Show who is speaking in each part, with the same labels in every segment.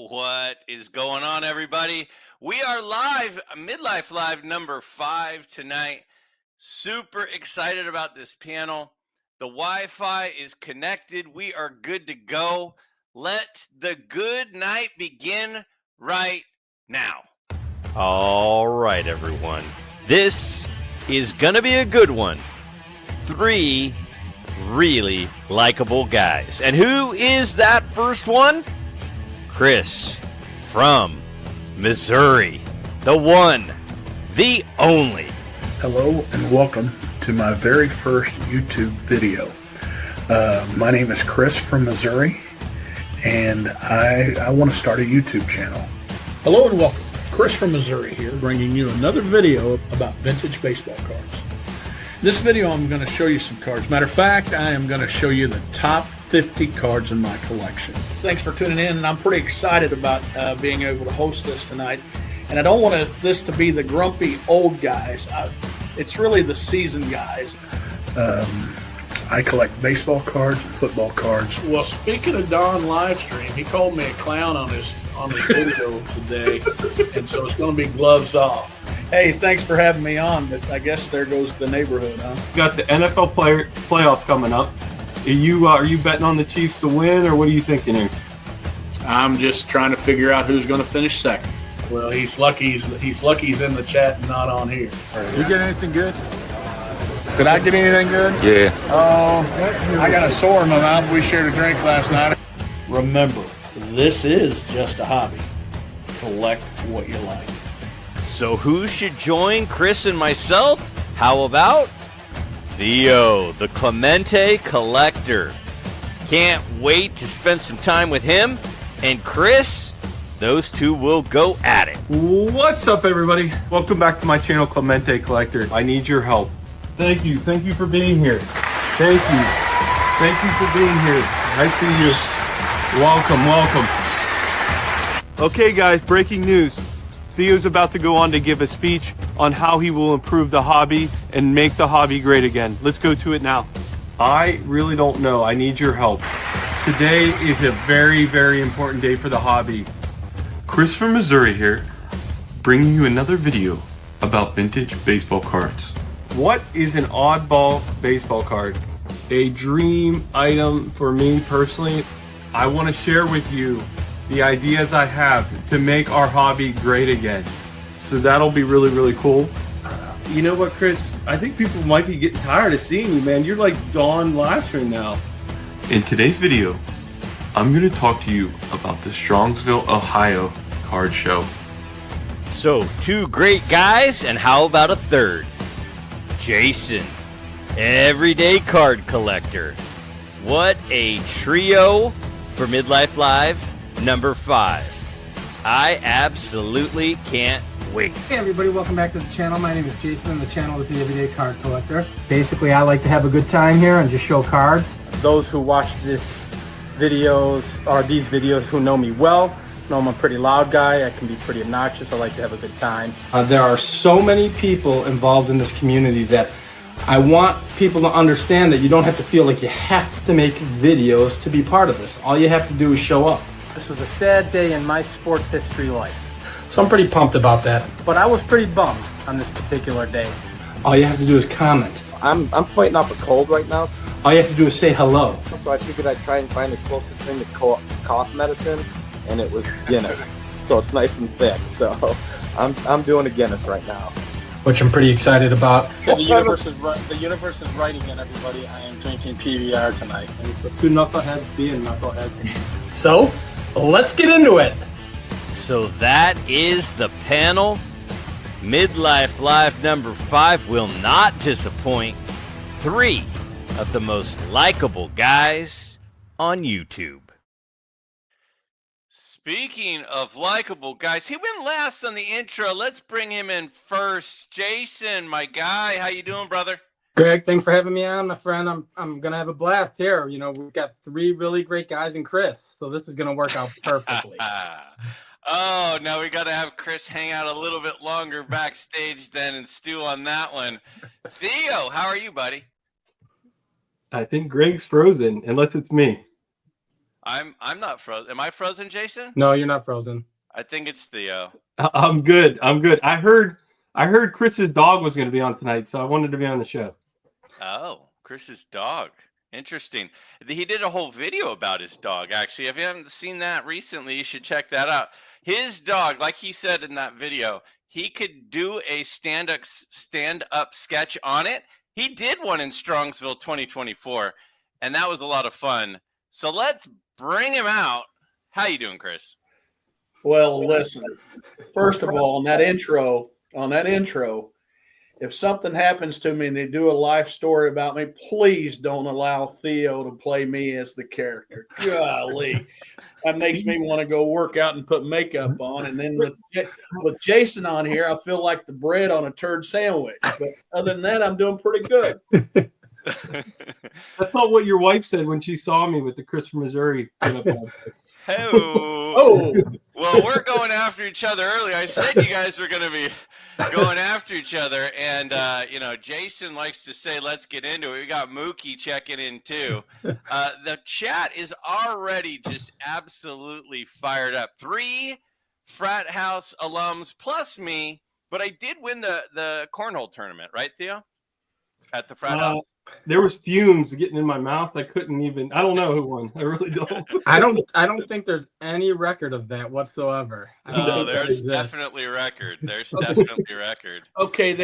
Speaker 1: What is going on, everybody? We are live, MidLife Live number 5 tonight. Super excited about this panel. The Wi-Fi is connected. We are good to go. Let the good night begin right now.
Speaker 2: All right, everyone. This is going to be a good one. 3 really likable guys. And who is that first one? Chris from Missouri. The one, the only.
Speaker 3: Hello and welcome to my very first YouTube video. My name is Chris from Missouri, and I want to start a YouTube channel. Hello and welcome. Chris from Missouri here, bringing you another video about vintage baseball cards. In this video, I'm going to show you some cards. Matter of fact, I am going to show you the top 50 cards in my collection. Thanks for tuning in, and I'm pretty excited about being able to host this tonight. And I don't want this to be the grumpy old guys. It's really the seasoned guys. I collect baseball cards and football cards. Well, speaking of Don Livestream, he called me a clown on his video today, and so it's going to be gloves off. Hey, thanks for having me on, but I guess there goes the neighborhood, huh?
Speaker 4: Got the NFL playoffs coming up. Are you betting on the Chiefs to win, or what are you thinking here?
Speaker 3: I'm just trying to figure out who's going to finish second. Well, he's lucky he's in the chat and not on here.
Speaker 5: You get anything good?
Speaker 3: Did I get anything good?
Speaker 5: Yeah.
Speaker 3: Oh, I got a sore in my mouth. We shared a drink last night. Remember, this is just a hobby. Collect what you like.
Speaker 2: So who should join Chris and myself? How about Theo, the Clemente Collector? Can't wait to spend some time with him and Chris. Those two will go at it.
Speaker 4: What's up, everybody? Welcome back to my channel, Clemente Collector. I need your help. Thank you for being here. Thank you for being here. I see you. Welcome. Okay, guys, breaking news. Theo's about to go on to give a speech on how he will improve the hobby and make the hobby great again. Let's go to it now. I really don't know. I need your help. Today is a very, very important day for the hobby. Chris from Missouri here, bringing you another video about vintage baseball cards. What is an oddball baseball card? A dream item for me personally. I want to share with you the ideas I have to make our hobby great again. So that'll be really, really cool.
Speaker 6: You know what, Chris? I think people might be getting tired of seeing you, man. You're like Dawn Livestream now.
Speaker 4: In today's video, I'm going to talk to you about the Strongsville, Ohio card show.
Speaker 2: So 2 great guys, and how about a third? Jason, everyday card collector. What a trio for MidLife Live number 5. I absolutely can't wait.
Speaker 7: Hey everybody, welcome back to the channel. My name is Jason and the channel is the Everyday Card Collector. Basically, I like to have a good time here and just show cards. Those who watch these videos who know me well know I'm a pretty loud guy. I can be pretty obnoxious. I like to have a good time. There are so many people involved in this community that I want people to understand that you don't have to feel like you have to make videos to be part of this. All you have to do is show up. This was a sad day in my sports history life. So I'm pretty pumped about that. But I was pretty bummed on this particular day. All you have to do is comment.
Speaker 8: I'm fighting off a cold right now.
Speaker 7: All you have to do is say hello.
Speaker 8: So I figured I'd try and find the closest thing to cough medicine, and it was Guinness. So it's nice and thick. So I'm doing a Guinness right now.
Speaker 7: Which I'm pretty excited about.
Speaker 8: The universe is right again, everybody. I am drinking PBR tonight.
Speaker 6: And it's the 2 knuckleheads being knuckleheads.
Speaker 7: So, let's get into it.
Speaker 2: So that is the panel. MidLife Live number 5 will not disappoint. 3 of the most likable guys on YouTube.
Speaker 1: Speaking of likable guys, he went last on the intro. Let's bring him in first. Jason, my guy, how you doing, brother?
Speaker 7: Greg, thanks for having me on, my friend. I'm gonna have a blast here. You know, we've got 3 really great guys in Chris, so this is gonna work out perfectly.
Speaker 1: Oh, now we got to have Chris hang out a little bit longer backstage then and stew on that one. Theo, how are you, buddy?
Speaker 4: I think Greg's frozen, unless it's me.
Speaker 1: I'm not frozen. Am I frozen, Jason?
Speaker 7: No, you're not frozen.
Speaker 1: I think it's Theo.
Speaker 4: I'm good. I heard Chris's dog was going to be on tonight, so I wanted to be on the show.
Speaker 1: Oh, Chris's dog. Interesting. He did a whole video about his dog, actually. If you haven't seen that recently, you should check that out. His dog, like he said in that video, he could do a stand-up sketch on it. He did one in Strongsville 2024, and that was a lot of fun. So let's bring him out. How you doing, Chris?
Speaker 3: Well, listen. First of all, on that intro, if something happens to me and they do a life story about me, please don't allow Theo to play me as the character. Golly, that makes me want to go work out and put makeup on. And then with Jason on here, I feel like the bread on a turd sandwich. But other than that, I'm doing pretty good.
Speaker 4: That's not what your wife said when she saw me with the Chris from Missouri.
Speaker 1: Oh, well, we're going after each other earlier. I said you guys were going to be going after each other, and Jason likes to say, "Let's get into it." We got Mookie checking in too. The chat is already just absolutely fired up. 3 frat house alums plus me, but I did win the cornhole tournament, right, Theo? At the frat house.
Speaker 4: There was fumes getting in my mouth. I couldn't even. I don't know who won. I really don't.
Speaker 7: I don't think there's any record of that whatsoever.
Speaker 1: There's definitely a record. There's definitely a record.
Speaker 3: Okay,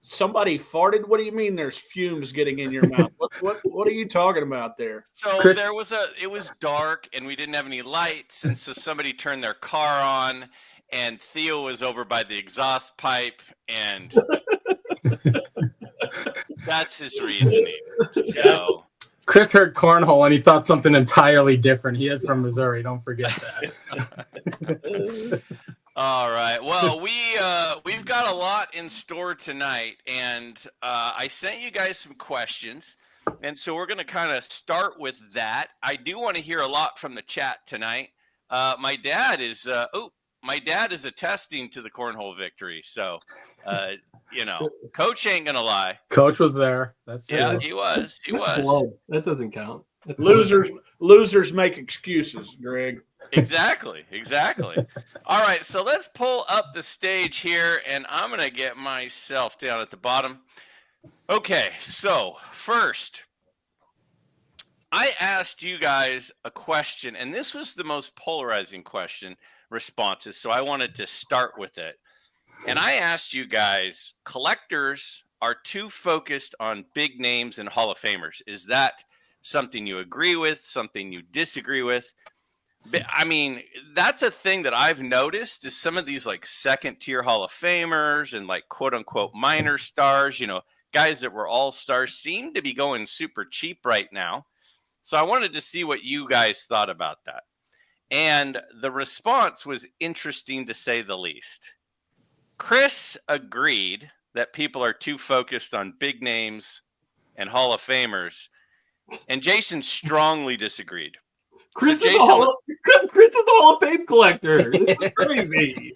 Speaker 3: somebody farted. What do you mean? There's fumes getting in your mouth? What are you talking about there?
Speaker 1: So
Speaker 7: Chris,
Speaker 1: it was dark and we didn't have any lights, and so somebody turned their car on, and Theo was over by the exhaust pipe, and that's his reasoning. So
Speaker 7: Chris heard cornhole and he thought something entirely different. He is from Missouri. Don't forget that.
Speaker 1: all right. Well, we've got a lot in store tonight, and I sent you guys some questions, and so we're going to kind of start with that. I do want to hear a lot from the chat tonight. My dad is attesting to the cornhole victory, so Coach ain't gonna lie.
Speaker 7: Coach was there. That's true.
Speaker 1: Yeah, he was.
Speaker 4: That doesn't count.
Speaker 3: Losers make excuses, Greg.
Speaker 1: Exactly. All right, so let's pull up the stage here, and I'm gonna get myself down at the bottom. Okay, so first, I asked you guys a question, and this was the most polarizing question responses, so I wanted to start with it. And I asked you guys, collectors are too focused on big names and Hall of Famers. Is that something you agree with, something you disagree with? I mean, that's a thing that I've noticed is some of these like second tier Hall of Famers and like quote unquote minor stars, guys that were all stars seem to be going super cheap right now. So I wanted to see what you guys thought about that. And the response was interesting to say the least. Chris agreed that people are too focused on big names and Hall of Famers, and Jason strongly disagreed.
Speaker 4: Chris is the Hall of Fame collector. This is crazy.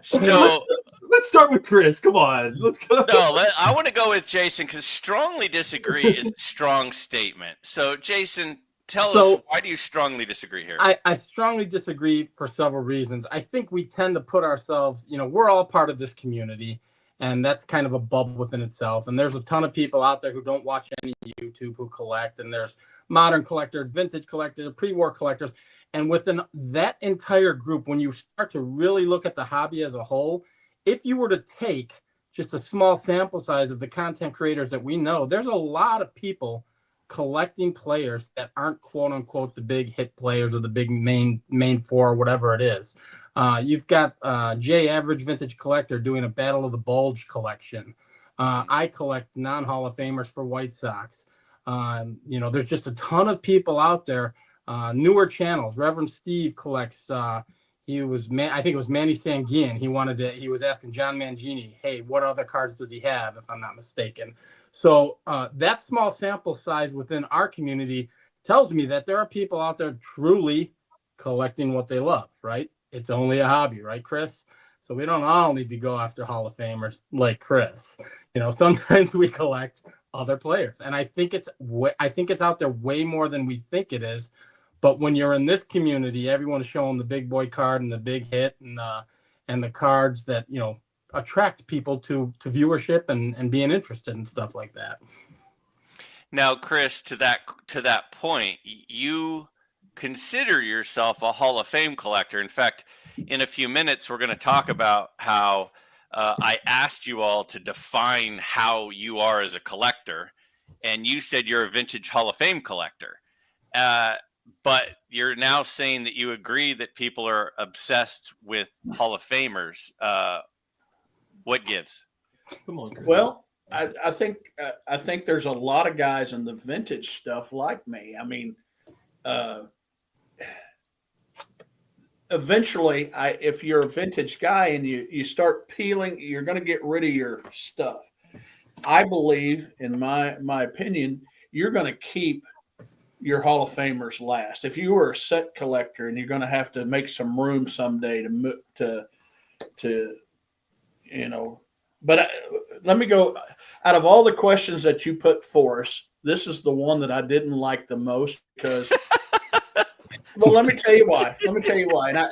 Speaker 1: So
Speaker 4: let's start with Chris. Come on, let's go.
Speaker 1: No, I want to go with Jason because strongly disagree is a strong statement. So Jason, tell us, why do you strongly disagree here?
Speaker 7: I strongly disagree for several reasons. I think we tend to put ourselves, we're all part of this community, and that's kind of a bubble within itself. And there's a ton of people out there who don't watch any YouTube who collect, and there's modern collectors, vintage collectors, pre-war collectors. And within that entire group, when you start to really look at the hobby as a whole, if you were to take just a small sample size of the content creators that we know, there's a lot of people collecting players that aren't quote unquote the big hit players or the big main four or whatever it is. You've got Jay Average Vintage Collector doing a Battle of the Bulge collection. I collect non-Hall of Famers for White Sox. There's just a ton of people out there. Newer channels. Reverend Steve collects. I think it was Manny Sanguin. He was asking John Mangini, hey, what other cards does he have, if I'm not mistaken? So that small sample size within our community tells me that there are people out there truly collecting what they love, right? It's only a hobby, right, Chris? So we don't all need to go after Hall of Famers like Chris. Sometimes we collect other players, and I think it's out there way more than we think it is. But when you're in this community, everyone is showing the big boy card and the big hit and the cards that, you know, attract people to viewership and being interested in stuff like that.
Speaker 1: Now, Chris, to that point, you consider yourself a Hall of Fame collector. In fact, in a few minutes, we're going to talk about how I asked you all to define how you are as a collector, and you said you're a vintage Hall of Fame collector. But you're now saying that you agree that people are obsessed with Hall of Famers. What gives?
Speaker 4: Come on, Chris.
Speaker 3: Well, I think there's a lot of guys in the vintage stuff like me. I mean, eventually, if you're a vintage guy and you start peeling, you're going to get rid of your stuff. I believe, in my opinion, you're going to keep your Hall of Famers last. If you were a set collector and you're going to have to make some room someday to you know, but let me go. Out of all the questions that you put for us, this is the one that I didn't like the most because. Well, let me tell you why.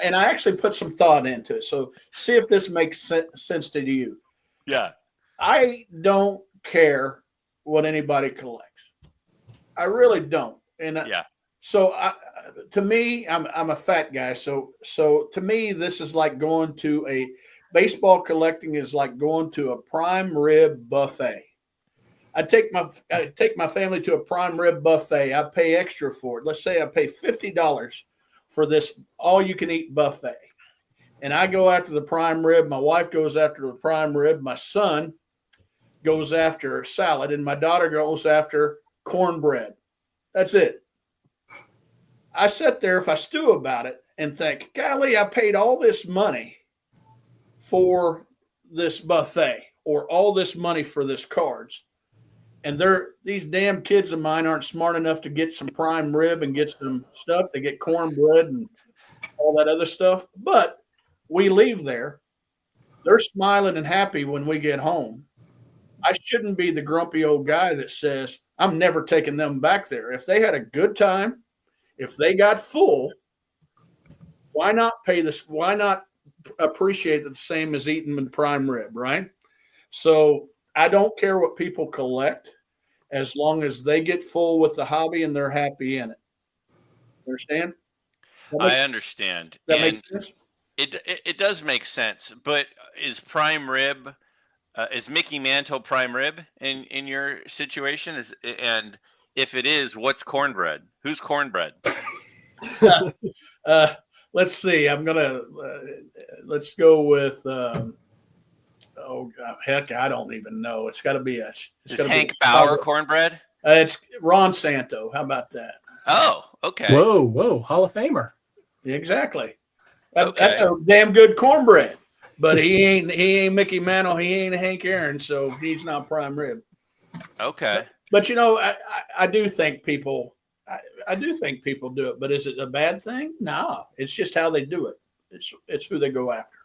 Speaker 3: And I actually put some thought into it. So see if this makes sense to you.
Speaker 1: Yeah.
Speaker 3: I don't care what anybody collects. I really don't. And
Speaker 1: Yeah.
Speaker 3: So to me, I'm a fat guy. So to me, this is like going to a baseball collecting is like going to a prime rib buffet. I take my family to a prime rib buffet. I pay extra for it. Let's say I pay $50 for this all-you-can-eat buffet. And I go after the prime rib. My wife goes after the prime rib. My son goes after salad. And my daughter goes after cornbread. That's it. I sit there, if I stew about it, and think, golly, I paid all this money for this buffet or all this money for this cards. And these damn kids of mine aren't smart enough to get some prime rib and get some stuff. They get cornbread and all that other stuff. But we leave there. They're smiling and happy when we get home. I shouldn't be the grumpy old guy that says, I'm never taking them back there. If they had a good time, if they got full, why not pay this? Why not appreciate it the same as eating them in prime rib, right? So I don't care what people collect as long as they get full with the hobby and they're happy in it. Understand?
Speaker 1: I understand.
Speaker 3: That makes sense?
Speaker 1: It does make sense. But is prime rib, is Mickey Mantle prime rib in your situation? And if it is, what's cornbread? Who's cornbread?
Speaker 3: Let's see. Let's go with. Oh God, heck, I don't even know. It's got to be
Speaker 1: Is Hank Bauer cornbread?
Speaker 3: It's Ron Santo. How about that?
Speaker 1: Oh, okay.
Speaker 7: Whoa, Hall of Famer.
Speaker 3: Exactly.
Speaker 1: Okay.
Speaker 3: That's a damn good cornbread. But he ain't Mickey Mantle. He ain't Hank Aaron, so he's not prime rib.
Speaker 1: Okay.
Speaker 3: But you know, I do think people. I do think people do it. But is it a bad thing? No. It's just how they do it. It's who they go after.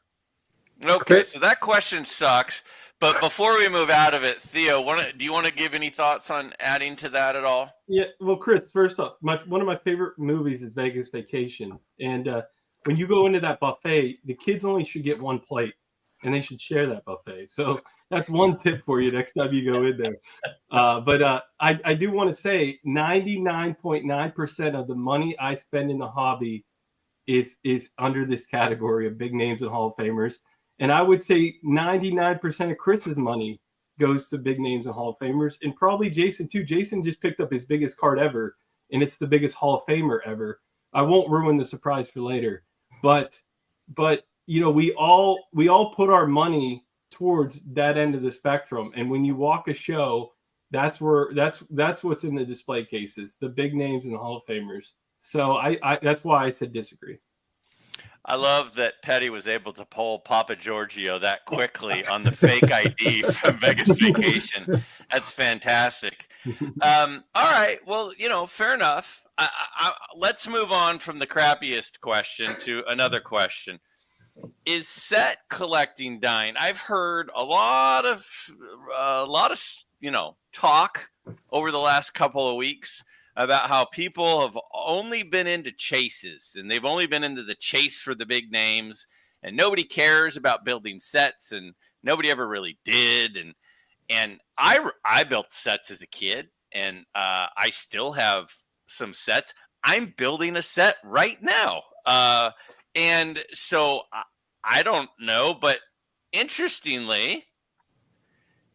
Speaker 1: Okay, so that question sucks. But before we move out of it, Theo, do you want to give any thoughts on adding to that at all?
Speaker 4: Yeah, well, Chris, first off, one of my favorite movies is Vegas Vacation. And when you go into that buffet, the kids only should get one plate, and they should share that buffet. So that's one tip for you next time you go in there. But I do want to say 99.9% of the money I spend in the hobby is under this category of big names and Hall of Famers. And I would say 99% of Chris's money goes to big names and Hall of Famers, and probably Jason too. Jason just picked up his biggest card ever, and it's the biggest Hall of Famer ever. I won't ruin the surprise for later, but you know, we all put our money towards that end of the spectrum. And when you walk a show, that's what's in the display cases, the big names and the Hall of Famers. So I that's why I said disagree.
Speaker 1: I love that Petty was able to pull Papa Giorgio that quickly on the fake ID from Vegas Vacation. That's fantastic. All right. Well, you know, fair enough. Let's move on from the crappiest question to another question. Is set collecting dying? I've heard a lot of talk over the last couple of weeks about how people have only been into chases, and they've only been into the chase for the big names, and nobody cares about building sets, and nobody ever really did. And I built sets as a kid, and I still have some sets. I'm building a set right now. And so I don't know, but interestingly,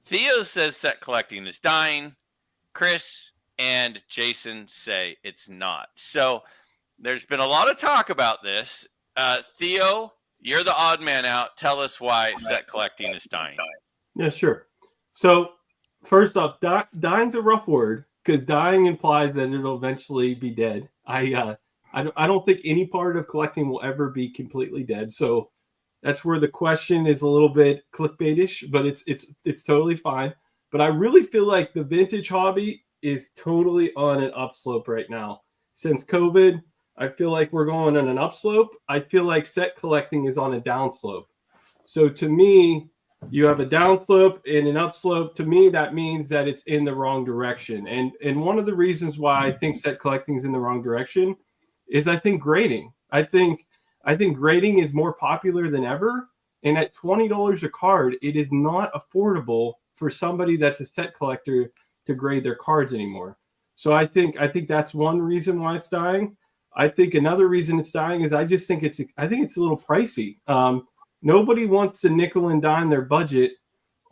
Speaker 1: Theo says set collecting is dying. Chris and Jason say it's not. So there's been a lot of talk about this. Theo, you're the odd man out. Tell us why set collecting is dying.
Speaker 4: Yeah, sure. So first off, dying's a rough word because dying implies that it'll eventually be dead. I don't think any part of collecting will ever be completely dead. So that's where the question is a little bit clickbaitish, but it's totally fine. But I really feel like the vintage hobby is totally on an upslope right now. Since COVID, I feel like we're going on an upslope. I feel like set collecting is on a downslope. So to me, you have a downslope and an upslope. To me, that means that it's in the wrong direction. And one of the reasons why I think set collecting is in the wrong direction is I think grading. I think grading is more popular than ever. And at $20 a card, it is not affordable for somebody that's a set collector to grade their cards anymore. So I think that's one reason why it's dying. I think another reason it's dying is I think it's a little pricey. Nobody wants to nickel and dime their budget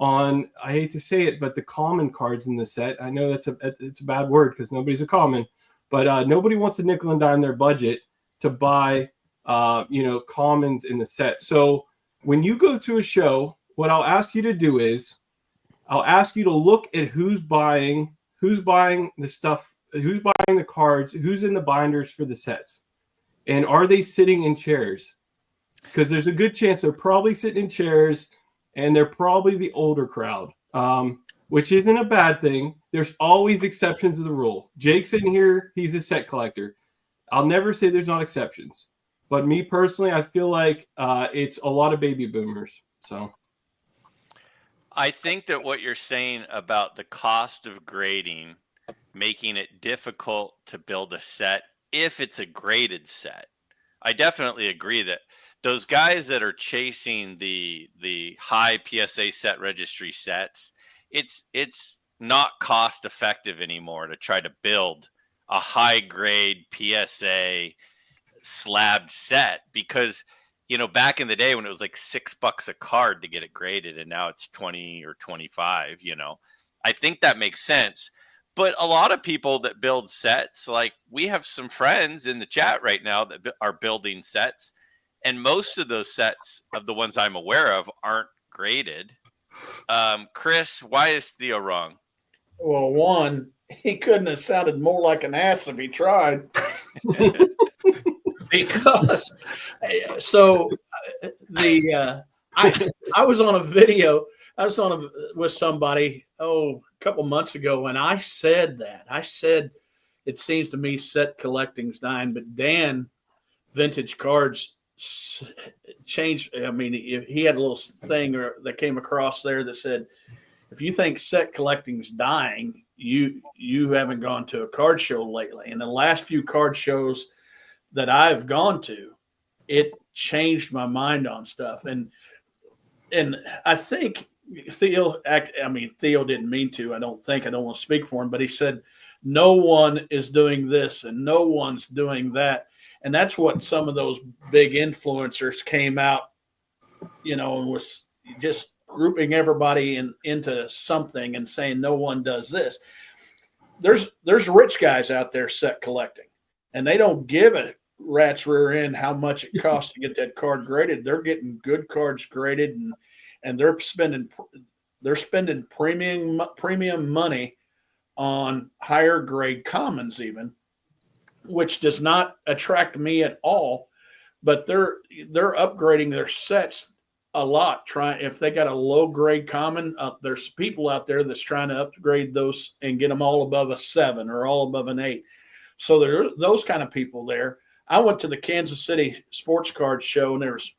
Speaker 4: on, I hate to say it, but the common cards in the set. I know it's a bad word because nobody's a common, but nobody wants to nickel and dime their budget to buy commons in the set. So when you go to a show, what I'll ask you to do is I'll ask you to look at who's buying the stuff, who's buying the cards, who's in the binders for the sets, and are they sitting in chairs? Because there's a good chance they're probably sitting in chairs, and they're probably the older crowd, which isn't a bad thing. There's always exceptions to the rule. Jake's in here. He's a set collector. I'll never say there's not exceptions. But me personally, I feel like it's a lot of baby boomers. So
Speaker 1: I think that what you're saying about the cost of grading making it difficult to build a set if it's a graded set. I definitely agree that those guys that are chasing the high PSA set registry sets, it's not cost effective anymore to try to build a high grade PSA slabbed set because back in the day when it was like $6 a card to get it graded and now it's 20 or 25, I think that makes sense. But a lot of people that build sets, like we have some friends in the chat right now that are building sets, and most of those sets of the ones I'm aware of aren't graded. Chris, why is Theo wrong?
Speaker 3: Well, one, he couldn't have sounded more like an ass if he tried. Because I was on a video. I was with somebody a couple months ago, and I said it seems to me set collecting's dying, but Dan Vintage Cards changed. I mean, he had a little thing that came across there that said, if you think set collecting's dying, you haven't gone to a card show lately. And the last few card shows that I've gone to, it changed my mind on stuff. And I think Theo didn't mean to. I don't want to speak for him, but he said, no one is doing this and no one's doing that. And that's what some of those big influencers came out, and was just grouping everybody into something and saying no one does this. There's rich guys out there set collecting, and they don't give a rat's rear end how much it costs to get that card graded. They're getting good cards graded, and they're spending premium money on higher grade commons even, which does not attract me at all. But they're upgrading their sets a lot. If they got a low grade common, there's people out there that's trying to upgrade those and get them all above a 7 or all above an 8. So there are those kind of people there. I went to the Kansas City Sports Card Show, and there was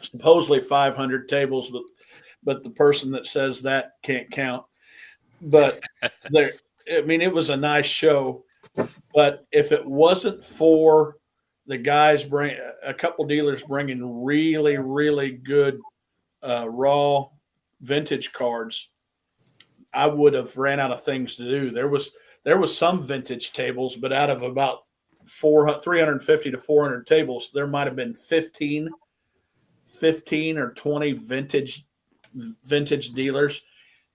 Speaker 3: supposedly 500 tables, but the person that says that can't count. But it was a nice show. But if it wasn't for the guys a couple dealers bringing really, really good raw vintage cards, I would have ran out of things to do. There was some vintage tables, but out of about 350 to 400 tables, there might have been 15 or 20 vintage dealers,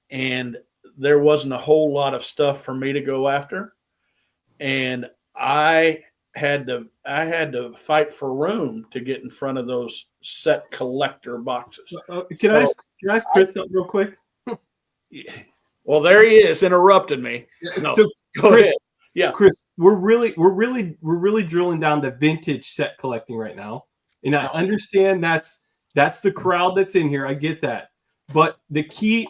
Speaker 3: and there wasn't a whole lot of stuff for me to go after. And I had to fight for room to get in front of those set collector boxes.
Speaker 4: Can I ask Chris something real quick?
Speaker 3: Well, there he is, interrupted me. No,
Speaker 4: So
Speaker 3: go
Speaker 4: Chris,
Speaker 3: ahead. Yeah,
Speaker 4: Chris, we're really drilling down to vintage set collecting right now, and I understand that's the crowd that's in here. I get that, but the key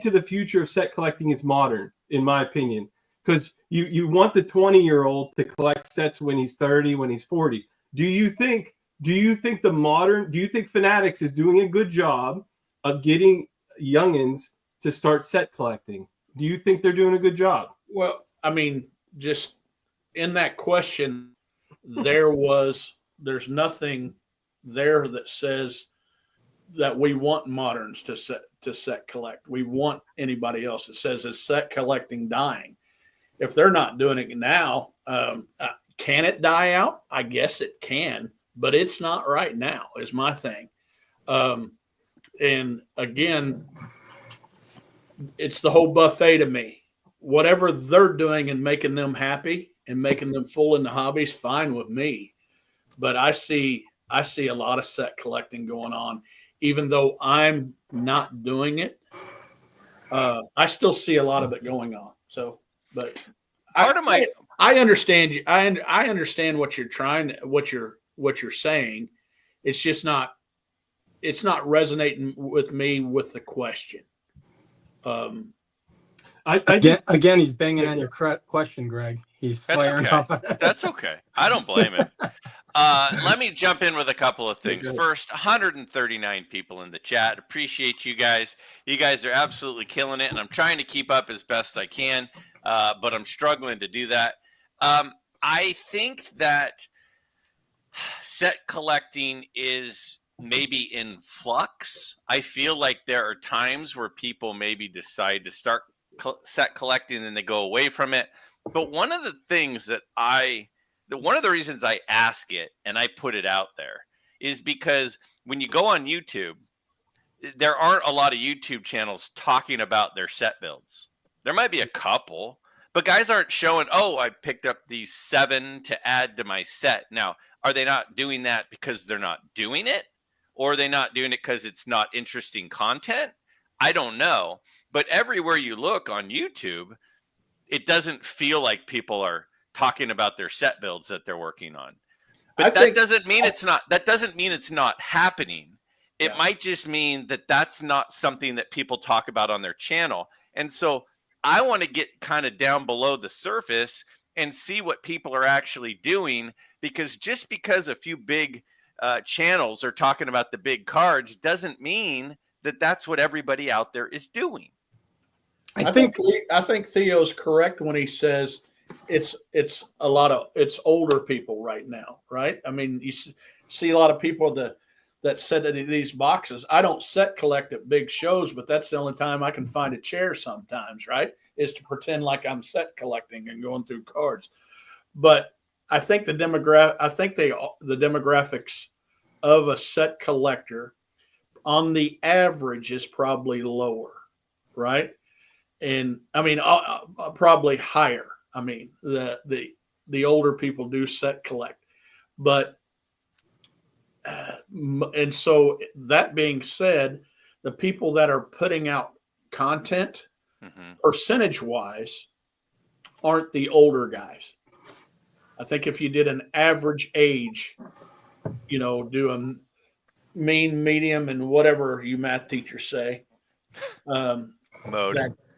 Speaker 4: to the future of set collecting is modern, in my opinion, because you want the 20-year-old to collect sets when he's 30, when he's 40. Do you think Fanatics is doing a good job of getting youngins to start set collecting? Do you think they're doing a good job?
Speaker 3: well, I mean, just in that question, there's nothing there that says that we want moderns to set collect. We want anybody else. It says is set collecting dying. If they're not doing it now, can it die out? I guess it can, but it's not right now. Is my thing. And again, it's the whole buffet to me. Whatever they're doing and making them happy and making them full in the hobbies, fine with me. But I see a lot of set collecting going on, even though I'm not doing it. I still see a lot of it going on. So, but I understand you. I understand what you're saying. It's just not. It's not resonating with me with the question.
Speaker 7: Again, he's banging on your question, Greg. He's flaring
Speaker 1: okay.
Speaker 7: off.
Speaker 1: That's okay. I don't blame him. Let me jump in with a couple of things. First, 139 people in the chat. Appreciate you guys. You guys are absolutely killing it, and I'm trying to keep up as best I can, but I'm struggling to do that. I think that set collecting is maybe in flux. I feel like there are times where people maybe decide to start set collecting and they go away from it. But one of the things that one of the reasons I ask it and I put it out there is because when you go on YouTube, there aren't a lot of YouTube channels talking about their set builds. There might be a couple, but guys aren't showing, oh, I picked up these 7 to add to my set. Now, are they not doing that because they're not doing it? Or are they not doing it because it's not interesting content? I don't know. But everywhere you look on YouTube, it doesn't feel like people are talking about their set builds that they're working on. But that doesn't mean it's not happening. It might just mean that that's not something that people talk about on their channel. And so I want to get kind of down below the surface and see what people are actually doing, because just because a few big channels are talking about the big cards doesn't mean that that's what everybody out there is doing.
Speaker 3: I think Theo's correct when he says it's older people right now, right? I mean, you see a lot of people that set in these boxes. I don't set collect at big shows, but that's the only time I can find a chair sometimes, right? Is to pretend like I'm set collecting and going through cards. But I think the demographics of a set collector on the average is probably lower, right? And I mean, probably higher. I mean, the older people do set collect, but and so that being said, the people that are putting out content percentage wise aren't the older guys. I think if you did an average age, do a mean, medium, and whatever you math teachers say,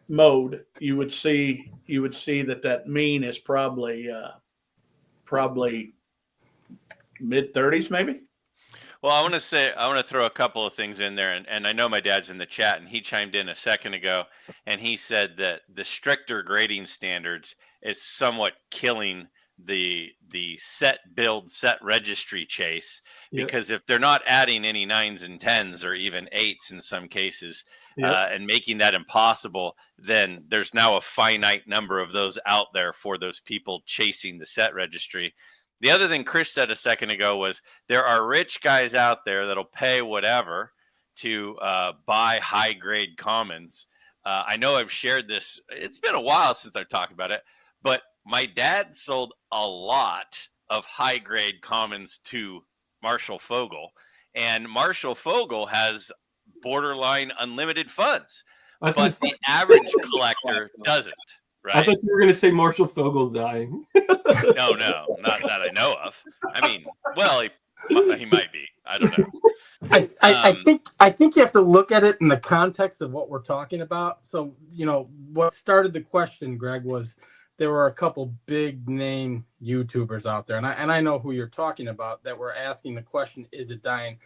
Speaker 3: mode, you would see that mean is probably mid 30s, maybe.
Speaker 1: Well, I want to throw a couple of things in there, and I know my dad's in the chat, and he chimed in a second ago, and he said that the stricter grading standards is somewhat killing the set build set registry chase,
Speaker 4: Yep.
Speaker 1: because if they're not adding any 9s and 10s or even 8s in some cases,
Speaker 4: Yep.
Speaker 1: and making that impossible, then there's now a finite number of those out there for those people chasing the set registry. The other thing Chris said a second ago was there are rich guys out there that'll pay whatever to buy high grade commons. I know I've shared this. It's been a while since I've talked about it, but my dad sold a lot of high grade commons to Marshall Fogel, and Marshall Fogel has borderline unlimited funds,
Speaker 4: I
Speaker 1: but
Speaker 4: thought,
Speaker 1: the average collector doesn't.
Speaker 4: I
Speaker 1: Right?
Speaker 4: thought you were going to say Marshall Fogel's dying.
Speaker 1: No, not that I know of. I mean, well, he might be. I don't know.
Speaker 7: I think you have to look at it in the context of what we're talking about. So, what started the question, Greg, was there were a couple big name YouTubers out there, and I know who you're talking about, that were asking the question, is it dying?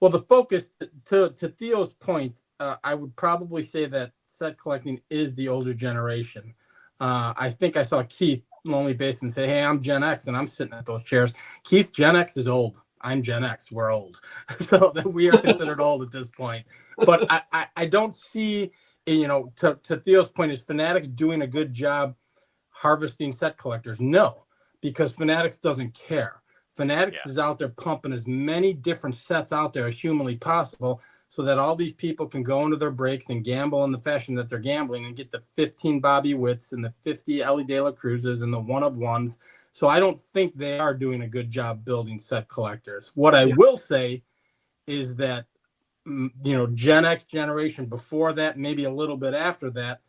Speaker 7: Well, the focus, to Theo's point, I would probably say that set collecting is the older generation. I think I saw Keith, Lonely Basement, say, hey, I'm Gen X, and I'm sitting at those chairs. Keith, Gen X is old. I'm Gen X. We're old. So that we are considered old at this point. But I don't see, to Theo's point, is Fanatics doing a good job harvesting set collectors? No, because Fanatics doesn't care. Fanatics is out there pumping as many different sets out there as humanly possible, so that all these people can go into their breaks and gamble in the fashion that they're gambling and get the 15 Bobby Witts and the 50 Ellie De La Cruzes and the one-of-ones. So I don't think they are doing a good job building set collectors. What I will say is that, Gen X generation before that, maybe a little bit after that,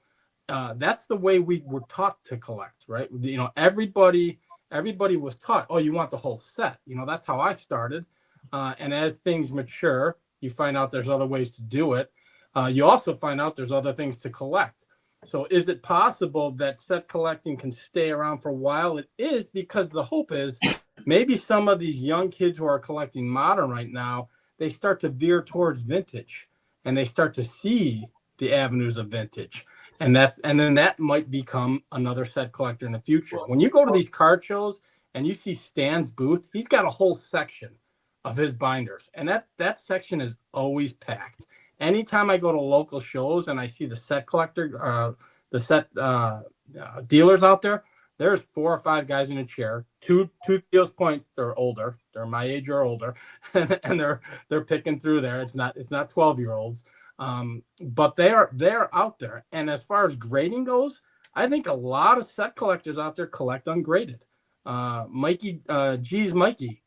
Speaker 7: that's the way we were taught to collect, right? Everybody was taught, oh, you want the whole set. That's how I started. And as things mature, you find out there's other ways to do it. You also find out there's other things to collect. So is it possible that set collecting can stay around for a while? It is, because the hope is maybe some of these young kids who are collecting modern right now, they start to veer towards vintage, and they start to see the avenues of vintage. And then that might become another set collector in the future. When you go to these card shows and you see Stan's booth, he's got a whole section of his binders, and that section is always packed. Anytime I go to local shows and I see the set collector, the set dealers out there, there's 4 or 5 guys in a chair. To Theo's point, they're older. They're my age or older, and they're picking through there. It's not 12-year-olds, but they're out there. And as far as grading goes, I think a lot of set collectors out there collect ungraded. Mikey, G's Mikey,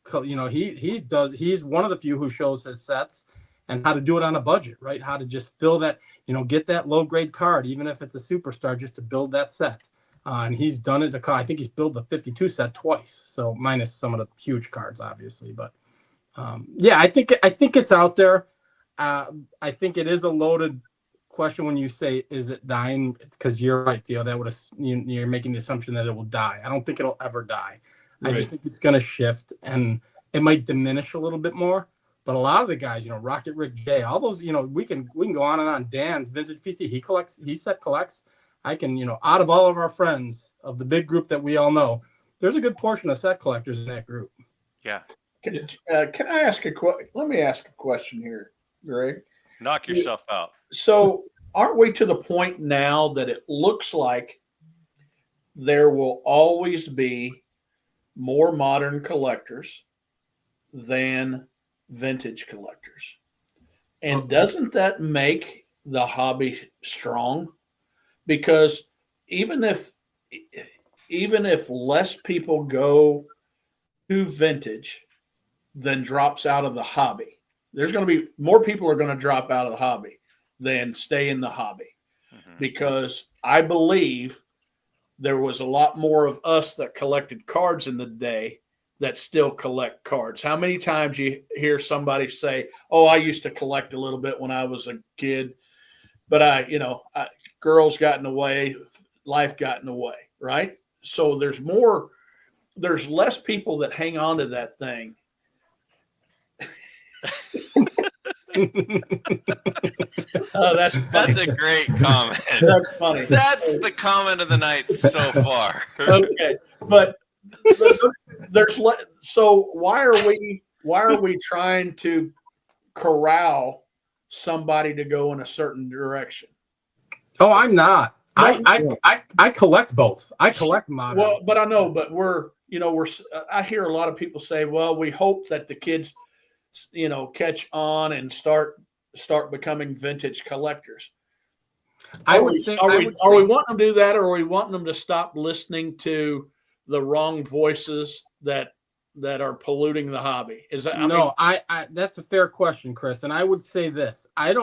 Speaker 7: he's one of the few who shows his sets and how to do it on a budget, right? How to just fill that, get that low grade card, even if it's a superstar, just to build that set. And he's done it. I think he's built the 52 set twice. So minus some of the huge cards, obviously, but I think it's out there. I think it is a loaded question when you say, is it dying? Because you're right, Theo, that you're making the assumption that it will die. I don't think it'll ever die. Right. I just think it's going to shift, and it might diminish a little bit more. But a lot of the guys, Rocket Rick J, all those, we can go on and on. Dan's Vintage PC, he collects. I can, out of all of our friends of the big group that we all know, there's a good portion of set collectors in that group.
Speaker 1: Yeah.
Speaker 5: Can I ask let me ask a question here, Greg?
Speaker 1: Knock yourself out.
Speaker 5: So aren't we to the point now that it looks like there will always be more modern collectors than vintage collectors? And doesn't that make the hobby strong? Because even if less people go to vintage than drops out of the hobby, there's going to be more people are going to drop out of the hobby than stay in the hobby. Mm-hmm. Because I believe there was a lot more of us that collected cards in the day that still collect cards. How many times you hear somebody say, oh, I used to collect a little bit when I was a kid, but girls got in the way, life got in the way, right? So there's less people that hang on to that thing. Oh, that's funny.
Speaker 1: That's a great comment.
Speaker 5: That's funny.
Speaker 1: That's the comment of the night so far.
Speaker 5: Okay, but so why are we trying to corral somebody to go in a certain direction?
Speaker 7: Oh, I'm not. I collect both. I collect modern.
Speaker 5: Well, but I know, but I hear a lot of people say, well, we hope that the kids, catch on and start becoming vintage collectors. Are we wanting them to do that, or are we wanting them to stop listening to the wrong voices that are polluting the hobby? Is that
Speaker 7: I that's a fair question, Chris. And I would say this: I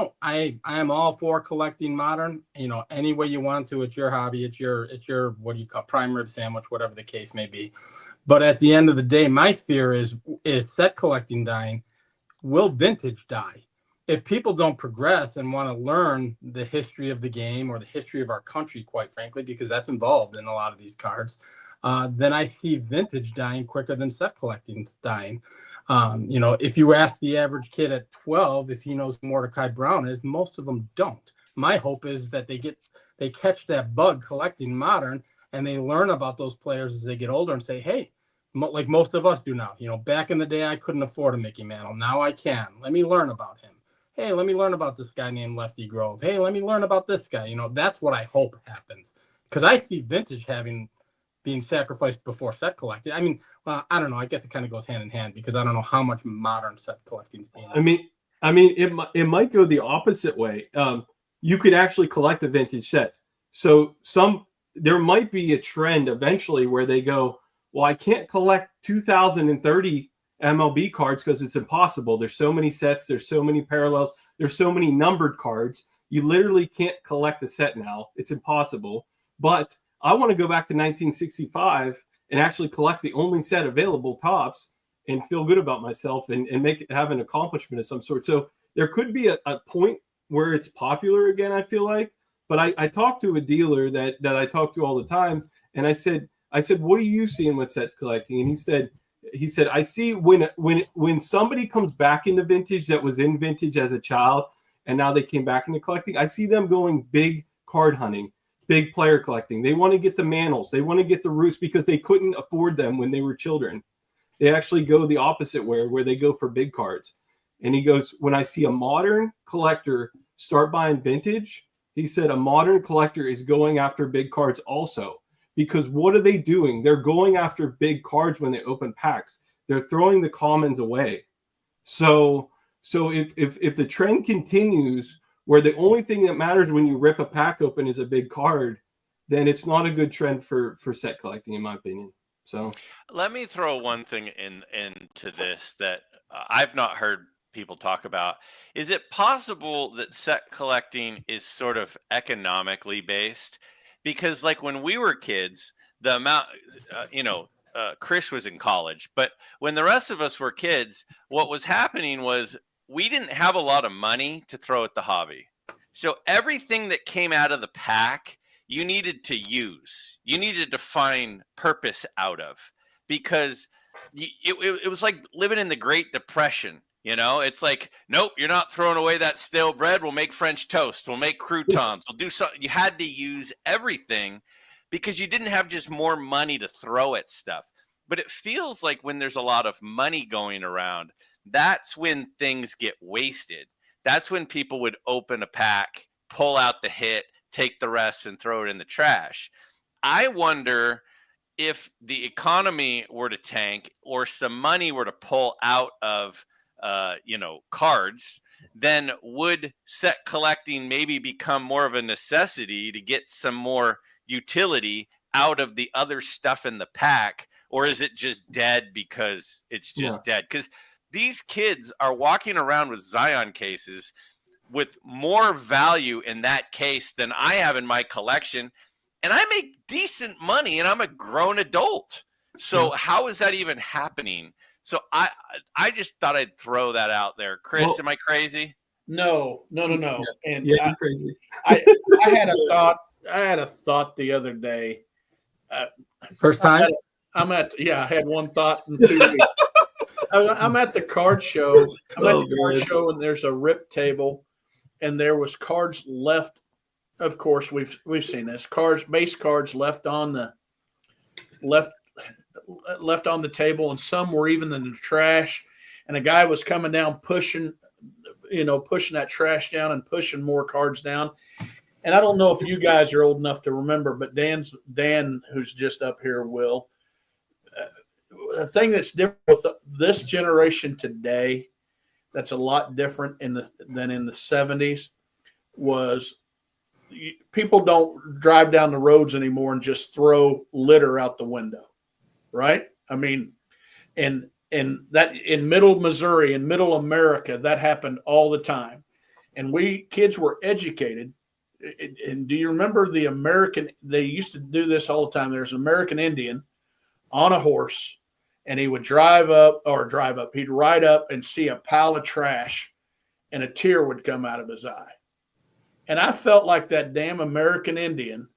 Speaker 7: am all for collecting modern. Any way you want to. It's your hobby. It's your what do you call prime rib sandwich, whatever the case may be. But at the end of the day, my fear is set collecting dying. Will vintage die? If people don't progress and want to learn the history of the game or the history of our country, quite frankly, because that's involved in a lot of these cards, then I see vintage dying quicker than set collecting dying. If you ask the average kid at 12 if he knows who Mordecai Brown is, most of them don't. My hope is that they catch that bug collecting modern and they learn about those players as they get older and say, hey, like most of us do now. Back in the day, I couldn't afford a Mickey Mantle. Now I can. Let me learn about him. Hey, let me learn about this guy named Lefty Grove. Hey, let me learn about this guy. That's what I hope happens, because I see vintage being sacrificed before set collecting. I mean, I don't know. I guess it kind of goes hand in hand, because I don't know how much modern set collecting is being.
Speaker 4: I mean, it might go the opposite way. You could actually collect a vintage set. So there might be a trend eventually where they go, well, I can't collect 2030 MLB cards because it's impossible. There's so many sets. There's so many parallels. There's so many numbered cards. You literally can't collect a set now. It's impossible. But I want to go back to 1965 and actually collect the only set available tops and feel good about myself and have an accomplishment of some sort. So there could be a point where it's popular again, I feel like. But I talked to a dealer that I talk to all the time, and I said, what are you seeing with set collecting? And he said, I see when somebody comes back into vintage that was in vintage as a child and now they came back into collecting, I see them going big card hunting, big player collecting. They want to get the Mantles. They want to get the Roots because they couldn't afford them when they were children. They actually go the opposite way, where they go for big cards. And he goes, when I see a modern collector start buying vintage, he said a modern collector is going after big cards also. Because what are they doing? They're going after big cards when they open packs. They're throwing the commons away. So if the trend continues where the only thing that matters when you rip a pack open is a big card, then it's not a good trend for set collecting, in my opinion. So
Speaker 1: let me throw one thing into this that I've not heard people talk about. Is it possible that set collecting is sort of economically based? Because like when we were kids, the amount, Chris was in college, but when the rest of us were kids, what was happening was we didn't have a lot of money to throw at the hobby. So everything that came out of the pack, you needed to use. You needed to find purpose out of, because it was like living in the Great Depression. It's like, nope, you're not throwing away that stale bread. We'll make French toast. We'll make croutons. We'll do something. You had to use everything because you didn't have just more money to throw at stuff. But it feels like when there's a lot of money going around, that's when things get wasted. That's when people would open a pack, pull out the hit, take the rest, and throw it in the trash. I wonder if the economy were to tank or some money were to pull out of cards, then would set collecting maybe become more of a necessity to get some more utility out of the other stuff in the pack? Or is it just dead because it's just dead? Because these kids are walking around with Zion cases with more value in that case than I have in my collection. And I make decent money and I'm a grown adult. So how is that even happening? So I just thought I'd throw that out there. Chris, am I crazy?
Speaker 5: No. And
Speaker 4: you're crazy.
Speaker 5: I had a thought. I had a thought the other day.
Speaker 7: First time?
Speaker 5: I had one thought in 2 weeks. I'm at the card show. I'm at
Speaker 6: Oh,
Speaker 5: the card
Speaker 6: man.
Speaker 5: show, and there's a rip table, and there was cards left. Of course, we've seen this base cards left on the table, and some were even in the trash. And a guy was coming down, pushing that trash down and pushing more cards down. And I don't know if you guys are old enough to remember, but Dan, who's just up here, will. The thing that's different with this generation today, that's a lot different than in the 70s, was people don't drive down the roads anymore and just throw litter out the window, right? I mean, and that in middle Missouri, in middle America, that happened all the time. And kids were educated. And do you remember they used to do this all the time. There's an American Indian on a horse, and he would he'd ride up and see a pile of trash, and a tear would come out of his eye. And I felt like that damn American Indian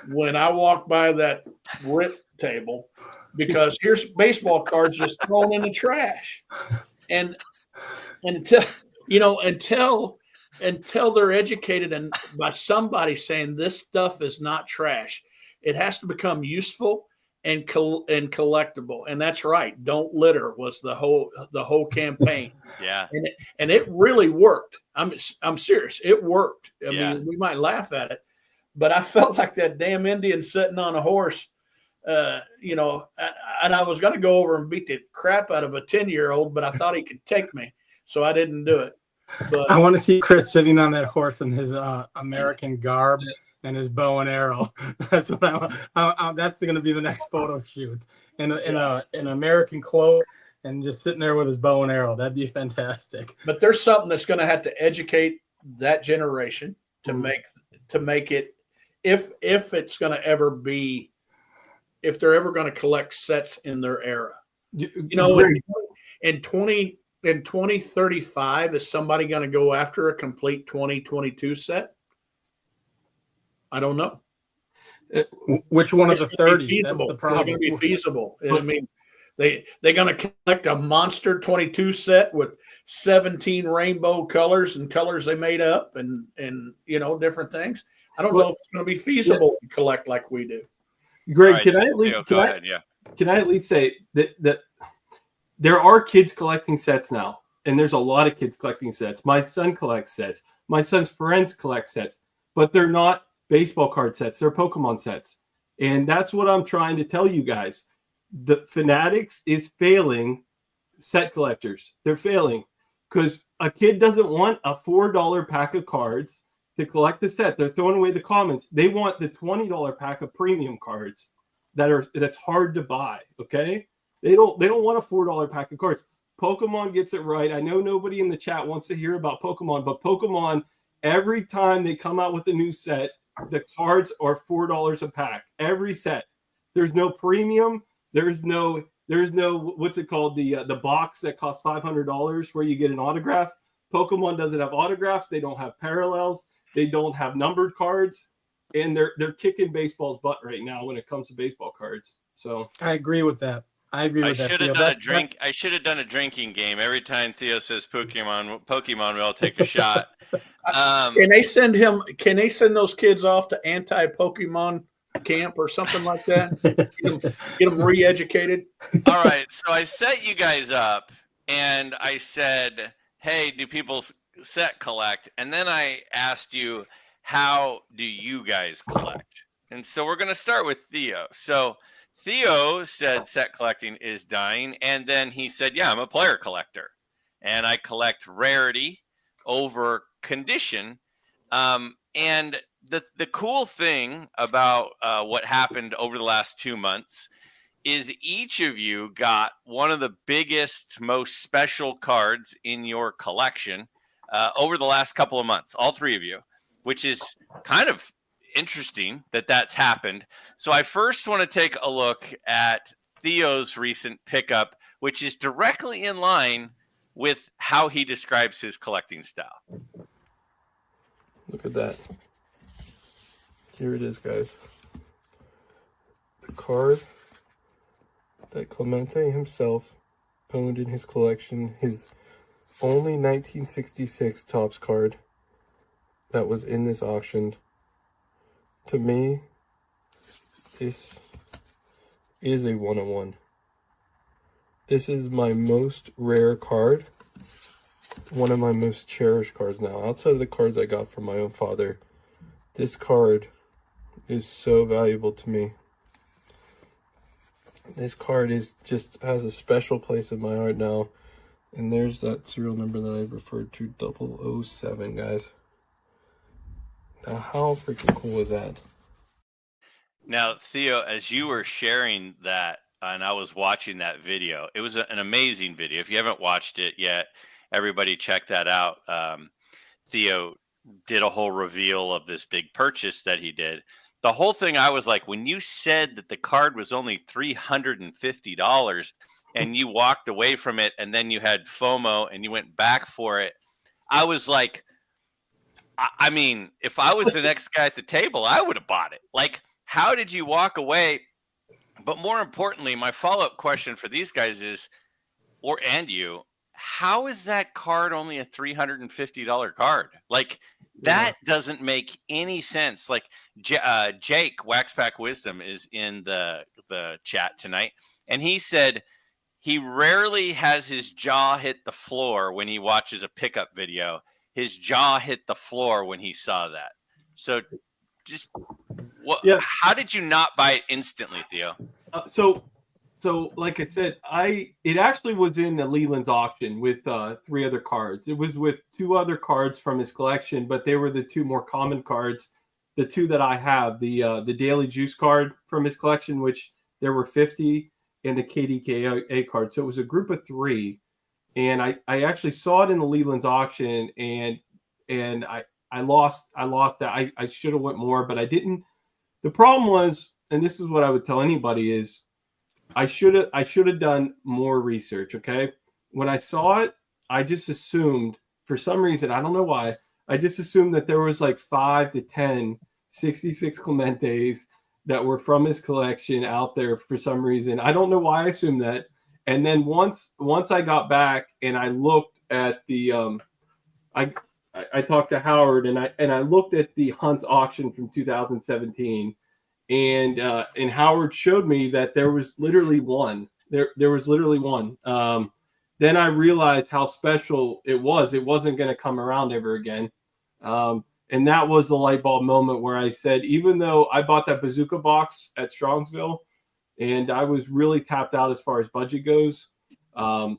Speaker 5: when I walked by that rip table, because here's baseball cards just thrown in the trash. And until they're educated and by somebody saying this stuff is not trash, it has to become useful and collectible. And that's right. Don't litter was the whole campaign.
Speaker 1: Yeah.
Speaker 5: And it really worked. I'm serious. It worked. I mean, we might laugh at it, but I felt like that damn Indian sitting on a horse, and I was going to go over and beat the crap out of a 10-year-old, but I thought he could take me, so I didn't do it. But
Speaker 7: I want to see Chris sitting on that horse in his American garb and his bow and arrow. That's what that's going to be the next photo shoot. In an American cloak and just sitting there with his bow and arrow. That'd be fantastic.
Speaker 5: But there's something that's going to have to educate that generation to make it, if it's going to ever be, if they're ever going to collect sets in their era. In 2035, is somebody going to go after a complete 2022 set? I don't know.
Speaker 7: Which one of the 30? That's the problem.
Speaker 5: It's going to be feasible. I mean, they're going to collect a monster 22 set with 17 rainbow colors and colors they made up and different things. I don't know if it's going to be feasible to collect like we do.
Speaker 6: Greg,
Speaker 1: Right.
Speaker 6: can I at least
Speaker 1: Go ahead. Yeah.
Speaker 6: can I at least say that there are kids collecting sets now, and there's a lot of kids collecting sets. My son collects sets. My son's friends collect sets, but they're not baseball card sets. They're Pokemon sets. And that's what I'm trying to tell you guys. The Fanatics is failing set collectors. They're failing because a kid doesn't want a $4 pack of cards to collect the set. They're throwing away the commons. They want the $20 pack of premium cards that's hard to buy. Okay. They don't want a $4 pack of cards. Pokemon gets it right. I know nobody in the chat wants to hear about Pokemon, but Pokemon, every time they come out with a new set, the cards are $4 a pack. Every set. There's no premium. There's no what's it called? The box that costs $500 where you get an autograph. Pokemon doesn't have autographs. They don't have parallels. They don't have numbered cards, and they're kicking baseball's butt right now when it comes to baseball cards. So
Speaker 7: I agree with that. I
Speaker 1: should have done a drink. I should have done a drinking game every time Theo says Pokemon. We all take a shot.
Speaker 5: Can they send those kids off to anti-Pokemon camp or something like that? Get them re-educated.
Speaker 1: All right. So I set you guys up, and I said, "Hey, do people set collect?" And then I asked you, "How do you guys collect?" And so we're going to start with Theo. So Theo said set collecting is dying, and then he said, "Yeah, I'm a player collector, and I collect rarity over condition." And the cool thing about what happened over the last 2 months is each of you got one of the biggest, most special cards in your collection over the last couple of months, all three of you, which is kind of interesting that that's happened. So I first want to take a look at Theo's recent pickup, which is directly in line with how he describes his collecting style.
Speaker 6: look at that. Here it is, guys. The card that Clemente himself
Speaker 4: owned in his collection, his only 1966 Topps card that was in this auction. To me, this is a one-on-one. This is my most rare card. One of my most cherished cards now. Outside of the cards I got from my own father, this card is so valuable to me. This card has a special place in my heart now. And there's that serial number that I referred to, 007, guys. Now, how freaking cool is that?
Speaker 1: Now, Theo, as you were sharing that, and I was watching that video, it was an amazing video. If you haven't watched it yet, everybody check that out. Theo did a whole reveal of this big purchase that he did. The whole thing, I was like, when you said that the card was only $350 and you walked away from it and then you had FOMO and you went back for it, I was like, I mean, if I was the next guy at the table, I would have bought it. Like, how did you walk away? But more importantly, my follow-up question for these guys is, and you, how is that card only a $350 card? Like, that doesn't make any sense. Like, Jake, Waxpack Wisdom, is in the chat tonight, and he said he rarely has his jaw hit the floor when he watches a pickup video. His jaw hit the floor when he saw that. So just how did you not buy it instantly, Theo?
Speaker 6: So like I said, it actually was in the Leland's auction with 3 other cards. It was with 2 other cards from his collection, but they were the 2 more common cards. The 2 that I have, the Daily Juice card from his collection, which there were 50, and the KDKA card. So it was a group of 3. And I actually saw it in the Leland's auction, and I lost that. I should have went more, but I didn't. The problem was, and this is what I would tell anybody, is I should have done more research. Okay, when I saw it, I just assumed, for some reason, I don't know why, I just assumed that there was like 5 to 10 66 Clementes that were from his collection out there for some reason. I don't know why I assumed that. And then once I got back and I looked at the I talked to Howard and I looked at the Hunt's auction from 2017, and Howard showed me that there was literally one. There was literally one. Then I realized how special it was. It wasn't going to come around ever again. And that was the light bulb moment where I said, even though I bought that bazooka box at Strongsville and I was really tapped out as far as budget goes,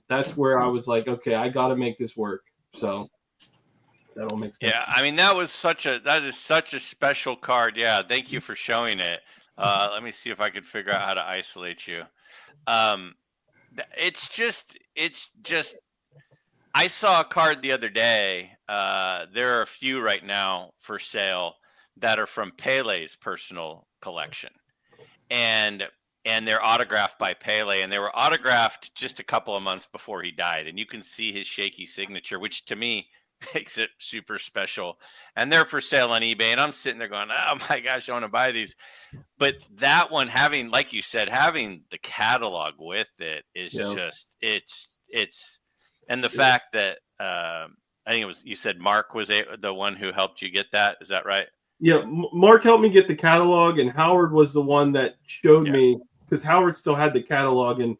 Speaker 6: that's where I was like, okay, I got to make this work. So that all makes sense.
Speaker 1: Yeah, I mean, that is such a special card. Yeah, thank you for showing it. Let me see if I could figure out how to isolate you. It's just. I saw a card the other day. There are a few right now for sale that are from Pele's personal collection, and they're autographed by Pele, and they were autographed just a couple of months before he died, and you can see his shaky signature, which to me makes it super special. And they're for sale on eBay, and I'm sitting there going, oh my gosh, I want to buy these. But that one, having, like you said, having the catalog with it is just it's and the fact that I think it was, you said Mark was the one who helped you get that. Is that right?
Speaker 6: Yeah, Mark helped me get the catalog, and Howard was the one that showed me, because Howard still had the catalog, and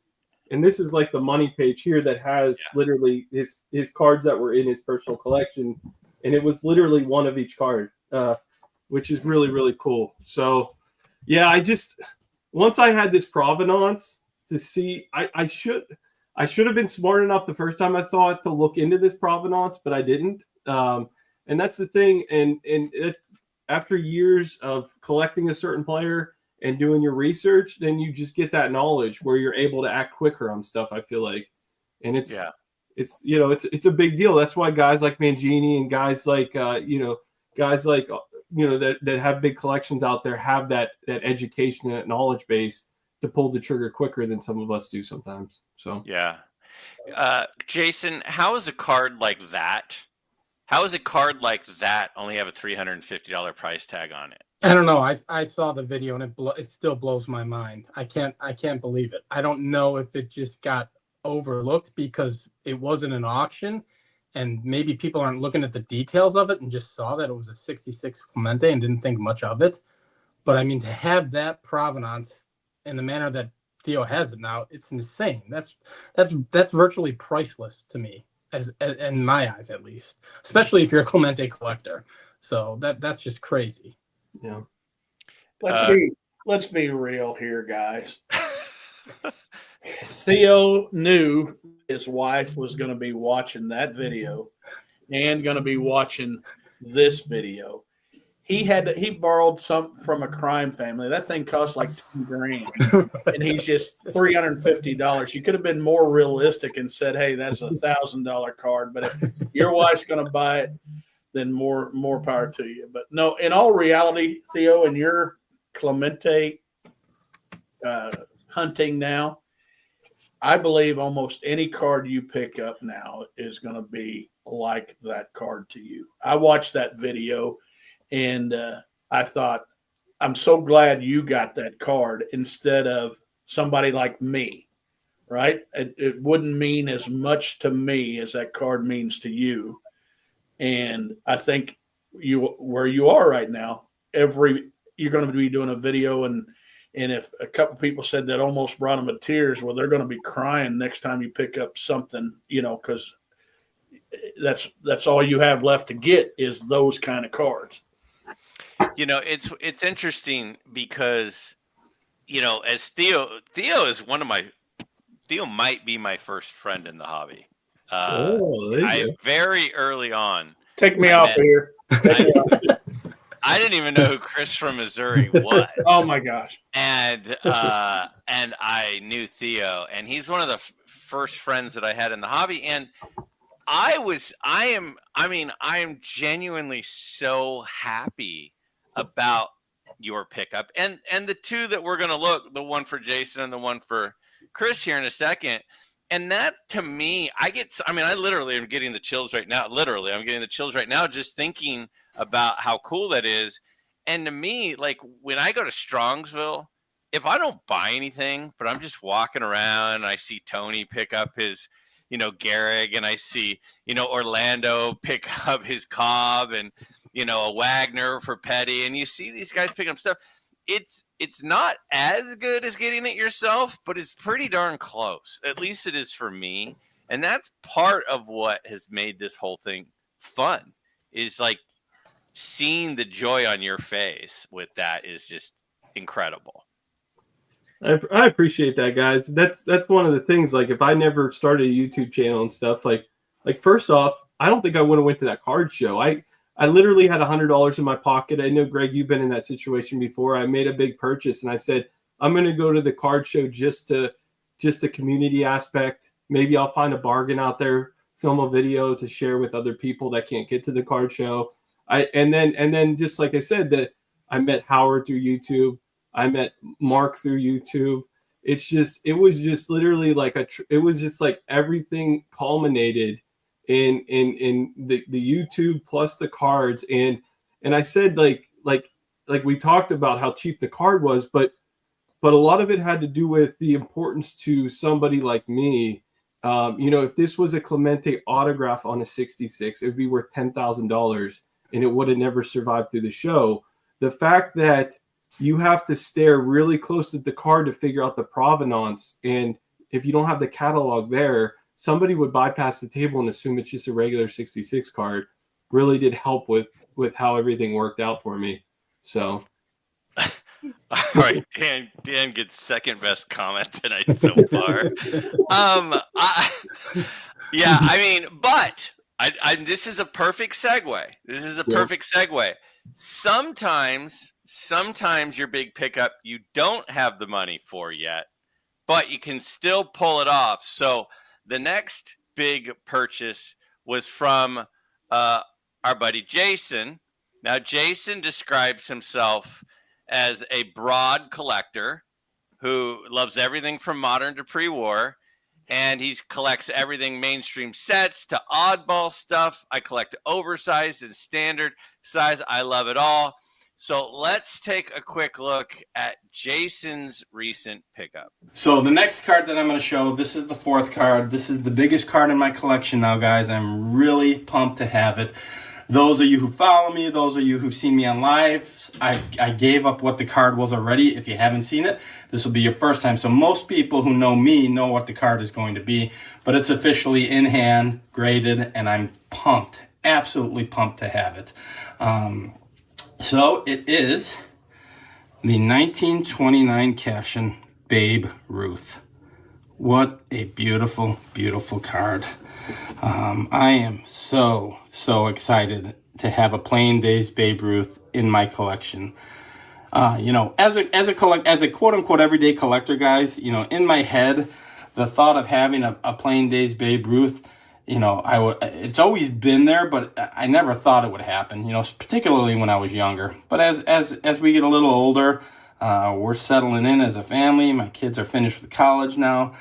Speaker 6: this is like the money page here that has literally his cards that were in his personal collection, and it was literally one of each card, which is really, really cool. So yeah, once I had this provenance to see, I should have been smart enough the first time I saw it to look into this provenance, but I didn't. And that's the thing. And after years of collecting a certain player and doing your research, then you just get that knowledge where you're able to act quicker on stuff, I feel like. And it's a big deal. That's why guys like Mangini and guys like that have big collections out there have that education and that knowledge base to pull the trigger quicker than some of us do sometimes. So
Speaker 1: yeah. Jason, how is a card like that? How does a card like that only have a $350 price tag on it?
Speaker 7: I don't know. I saw the video and it still blows my mind. I can't believe it. I don't know if it just got overlooked because it wasn't an auction, and maybe people aren't looking at the details of it and just saw that it was a 66 Clemente and didn't think much of it. But I mean, to have that provenance in the manner that Theo has it now, it's insane. That's virtually priceless to me, as in my eyes at least, especially if you're a Clemente collector. So that's just crazy.
Speaker 6: Yeah.
Speaker 5: Let's be real here, guys. Theo knew his wife was going to be watching that video and going to be watching this video. He borrowed some from a crime family. That thing cost like $10,000, and he's just $350. You could have been more realistic and said, "Hey, that's $1,000 card." But if your wife's going to buy it, then more power to you. But no, in all reality, Theo, in your Clemente hunting now, I believe almost any card you pick up now is going to be like that card to you. I watched that video. And I thought, I'm so glad you got that card instead of somebody like me, right? It wouldn't mean as much to me as that card means to you. And I think where you are right now, you're going to be doing a video, and if a couple people said that almost brought them to tears, well, they're going to be crying next time you pick up something, because that's all you have left to get is those kind of cards.
Speaker 1: It's interesting because, as Theo is Theo might be my first friend in the hobby. Very early on.
Speaker 5: Take me off of here.
Speaker 1: I didn't even know who Chris from Missouri was.
Speaker 5: Oh my gosh.
Speaker 1: And I knew Theo, and he's one of the first friends that I had in the hobby. And I am genuinely so happy about your pickup, and the two that we're going to look, the one for Jason and the one for Chris here in a second. And that, to me, I literally am getting the chills right now. Literally, I'm getting the chills right now just thinking about how cool that is. And to me, like, when I go to Strongsville, if I don't buy anything, but I'm just walking around and I see Tony pick up his Gehrig, and I see, Orlando pick up his Cobb, and, a Wagner for Petty, and you see these guys picking up stuff. It's not as good as getting it yourself, but it's pretty darn close. At least it is for me. And that's part of what has made this whole thing fun, is like seeing the joy on your face with that is just incredible.
Speaker 6: I appreciate that, guys. That's one of the things. Like, if I never started a YouTube channel and stuff, like first off, I don't think I would have went to that card show. I literally had $100 in my pocket. I know, Greg, you've been in that situation before. I made a big purchase, and I said, I'm going to go to the card show just the community aspect. Maybe I'll find a bargain out there, film a video to share with other people that can't get to the card show. And then just like I said, that I met Howard through YouTube. I met Mark through YouTube. It was just literally like it was just like everything culminated in the YouTube plus the cards. And I said, like we talked about how cheap the card was, but a lot of it had to do with the importance to somebody like me. If this was a Clemente autograph on a 66, it would be worth $10,000, and it would have never survived through the show. The fact that you have to stare really close at the card to figure out the provenance, and if you don't have the catalog there, somebody would bypass the table and assume it's just a regular 66 card, really did help with how everything worked out for me. So
Speaker 1: all right, Dan gets second best comment tonight so far. But this is a perfect segue. Sometimes your big pickup you don't have the money for yet, but you can still pull it off. So the next big purchase was from our buddy Jason. Now, Jason describes himself as a broad collector who loves everything from modern to pre-war, and he collects everything mainstream sets to oddball stuff. I collect oversized and standard size. I love it all. So let's take a quick look at Jason's recent pickup.
Speaker 7: So the next card that I'm going to show, this is the 4th card. This is the biggest card in my collection now, guys. I'm really pumped to have it. Those of you who follow me, those of you who've seen me on live, I gave up what the card was already. If you haven't seen it, this will be your first time. So most people who know me know what the card is going to be, but it's officially in hand, graded, and I'm pumped, absolutely pumped to have it. So it is the 1929 Cashin Babe Ruth. What a beautiful, beautiful card. I am so excited to have a Plain Days Babe Ruth in my collection. As a quote unquote everyday collector, guys, in my head, the thought of having a Plain Days Babe Ruth, it's always been there, but I never thought it would happen, particularly when I was younger. But as we get a little older, we're settling in as a family. My kids are finished with college now.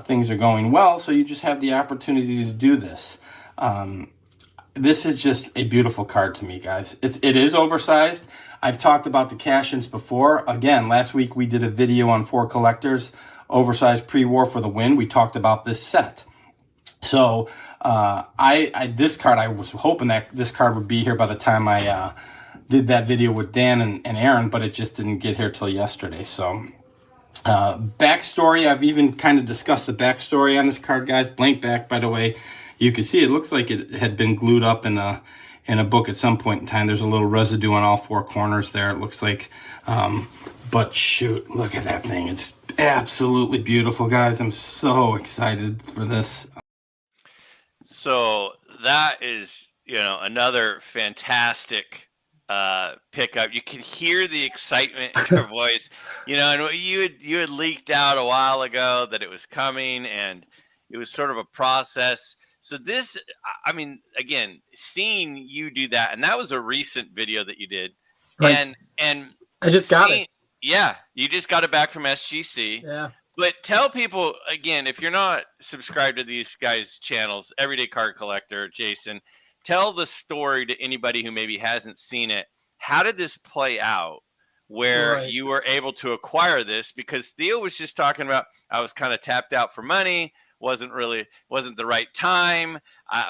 Speaker 7: Things are going well, so you just have the opportunity to do this. This is just a beautiful card to me, guys. It is oversized. I've talked about the Cashins before. Again, last week we did a video on 4 collectors, oversized pre-war for the win. We talked about this set. So this card, I was hoping that this card would be here by the time I did that video with Dan and Aaron, but it just didn't get here till yesterday. So backstory, I've even kind of discussed the backstory on this card, guys. Blank back, by the way. You can see it looks like it had been glued up in a book at some point in time. There's a little residue on all 4 corners there, it looks like. But shoot, look at that thing. It's absolutely beautiful, guys. I'm so excited for this.
Speaker 1: So that is, another fantastic pickup. You can hear the excitement in your voice, and you had leaked out a while ago that it was coming, and it was sort of a process. So this, again, seeing you do that, and that was a recent video that you did,
Speaker 7: right.
Speaker 1: and
Speaker 7: I just got it.
Speaker 1: Yeah, you just got it back from SGC.
Speaker 7: Yeah.
Speaker 1: But tell people, again, if you're not subscribed to these guys' channels, Everyday Card Collector, Jason, tell the story to anybody who maybe hasn't seen it. How did this play out where you were able to acquire this? Because Theo was just talking about, I was kind of tapped out for money, wasn't the right time,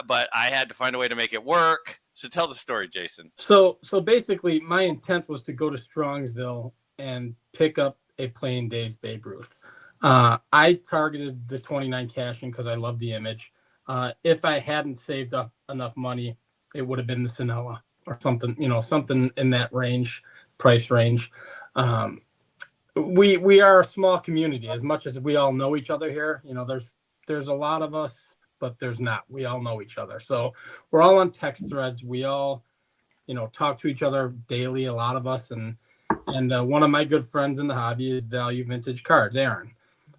Speaker 1: but I had to find a way to make it work. So tell the story, Jason.
Speaker 7: So basically, my intent was to go to Strongsville and pick up a Plain Days Babe Ruth. I targeted the 29 Cashin because I love the image. If I hadn't saved up enough money, it would have been the Sonella or something, something in that price range. We are a small community. As much as we all know each other here, there's a lot of us, but there's not. We all know each other. So we're all on text threads. We all, talk to each other daily, a lot of us. And one of my good friends in the hobby is Value Vintage Cards, Aaron.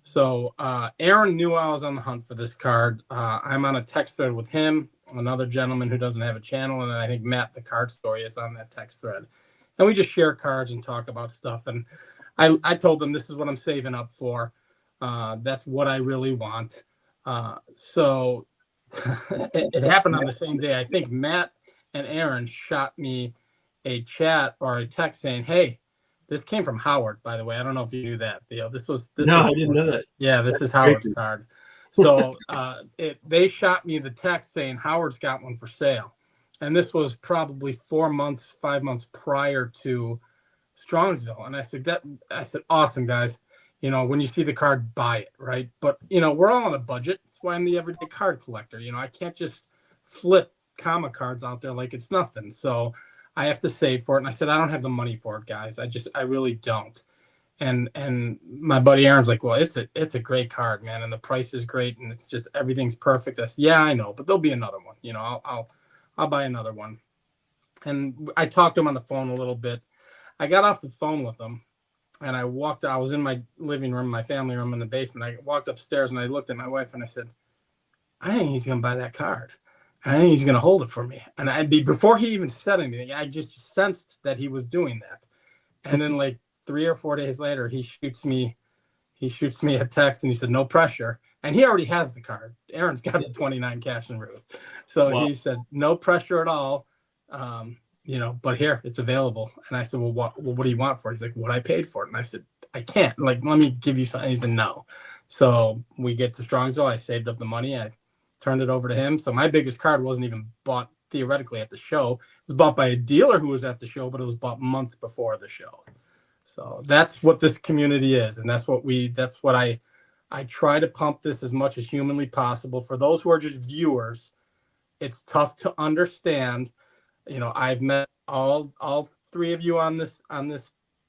Speaker 7: So Aaron knew I was on the hunt for this card. I'm on a text thread with him, another gentleman who doesn't have a channel, and I think Matt, the card story, is on that text thread. And we just share cards and talk about stuff. And I told them this is what I'm saving up for. That's what I really want. So it happened on the same day. I think Matt and Aaron shot me a chat or a text saying, "Hey, this came from Howard, by the way. I don't know if you knew that, Theo. I didn't know that. Yeah, this is Howard's card." So they shot me the text saying Howard's got one for sale. And this was probably 5 months prior to Strongsville. And I said, awesome, guys. When you see the card, buy it, right? But, we're all on a budget. That's why I'm the everyday card collector. I can't just flip comma cards out there like it's nothing. So I have to save for it. And I said, I don't have the money for it, guys. I really don't. And my buddy Aaron's like, well, it's a great card, man. And the price is great. And it's just, everything's perfect. I said, yeah, I know, but there'll be another one. I'll buy another one. And I talked to him on the phone a little bit. I got off the phone with him and I was in my living room, my family room in the basement. I walked upstairs and I looked at my wife and I said, I think he's going to buy that card. I think he's going to hold it for me. And before he even said anything, I just sensed that he was doing that. And then like 3 or 4 days later, he shoots me a text and he said, no pressure. And he already has the card. Aaron's got the 29 Cashin Ruth. So He said, no pressure at all. but here it's available. And I said, well, what do you want for it? He's like, what I paid for it. And I said, I can't. Like, let me give you something. He said, no. So we get to Strongsville. I saved up the money. I turned it over to him. So my biggest card wasn't even bought theoretically at the show. It was bought by a dealer who was at the show, but it was bought months before the show. So that's what this community is. And that's what I try to pump this as much as humanly possible. For those who are just viewers, it's tough to understand. I've met all three of you on this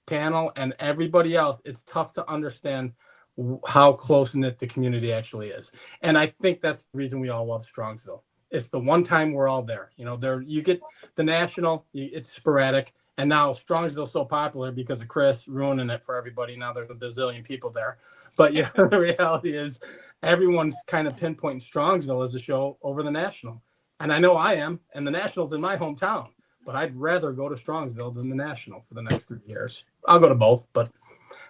Speaker 7: panel, and everybody else. It's tough to understand how close knit the community actually is. And I think that's the reason we all love Strongsville. It's the one time we're all there. There you get the national, it's sporadic. And now Strongsville's so popular because of Chris ruining it for everybody. Now there's a bazillion people there. But the reality is everyone's kind of pinpointing Strongsville as a show over the national. And I know I am, and the national's in my hometown. But I'd rather go to Strongsville than the national for the next 3 years. I'll go to both, but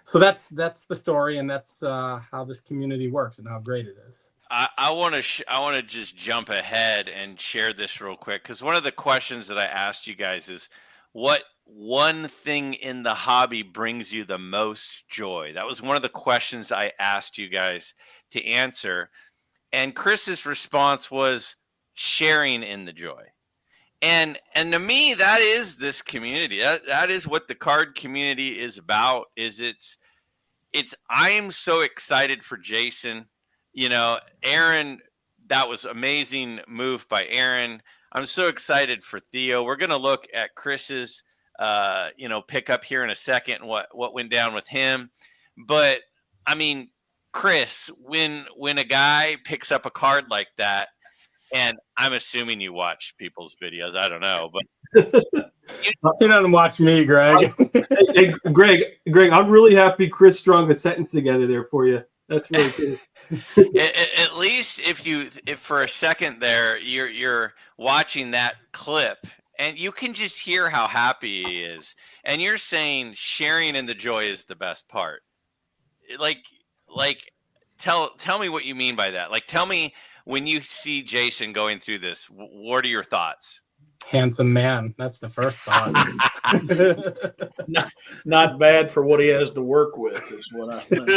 Speaker 7: so that's the story, and that's how this community works and how great it is.
Speaker 1: I want to just jump ahead and share this real quick, because one of the questions that I asked you guys is, what one thing in the hobby brings you the most joy? That was one of the questions I asked you guys to answer, and Chris's response was sharing in the joy. And to me, that is this community. That is what the card community is about. I am so excited for Jason. Aaron, that was amazing move by Aaron. I'm so excited for Theo. We're going to look at Chris's, pickup here in a second, what went down with him. But I mean, Chris, when a guy picks up a card like that, and I'm assuming you watch people's videos. I don't know, but
Speaker 7: you don't watch me, Greg.
Speaker 6: Hey, Greg, I'm really happy Chris strung a sentence together there for you. That's really good.
Speaker 1: At least if for a second there you're watching that clip and you can just hear how happy he is, and you're saying sharing in the joy is the best part. Like tell me what you mean by that. Like, tell me, when you see Jason going through this, what are your thoughts?
Speaker 7: Handsome man. That's the first thought.
Speaker 5: Not bad for what he has to work with, is what I think.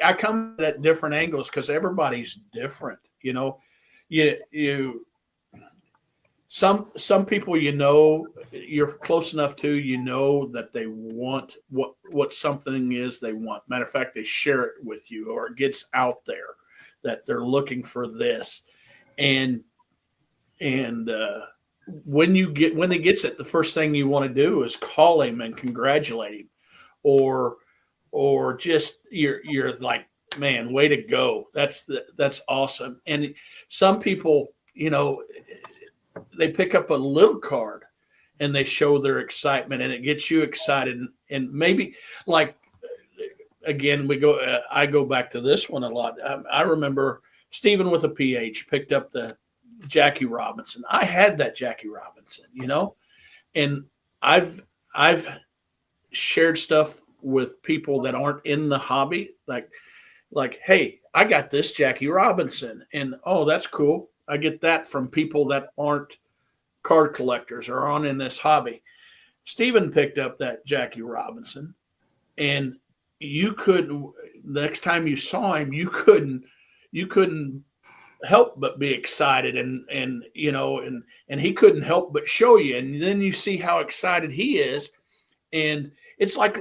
Speaker 5: I come at different angles because everybody's different. Some people, you're close enough to, that they want what something is they want. Matter of fact, they share it with you, or it gets out there that they're looking for this. And when he gets it, the first thing you want to do is call him and congratulate him, or just you're like, man, way to go. That's awesome. And some people, they pick up a little card and they show their excitement, and it gets you excited. And maybe, like, again, I go back to this one a lot. I remember Stephen with a PH picked up the Jackie Robinson. I had that Jackie Robinson, and I've shared stuff with people that aren't in the hobby, like, hey, I got this Jackie Robinson, and oh, that's cool. I get that from people that aren't card collectors or aren't in this hobby. Stephen picked up that Jackie Robinson, and next time you saw him, you couldn't help but be excited, and he couldn't help but show you, and then you see how excited he is, and it's like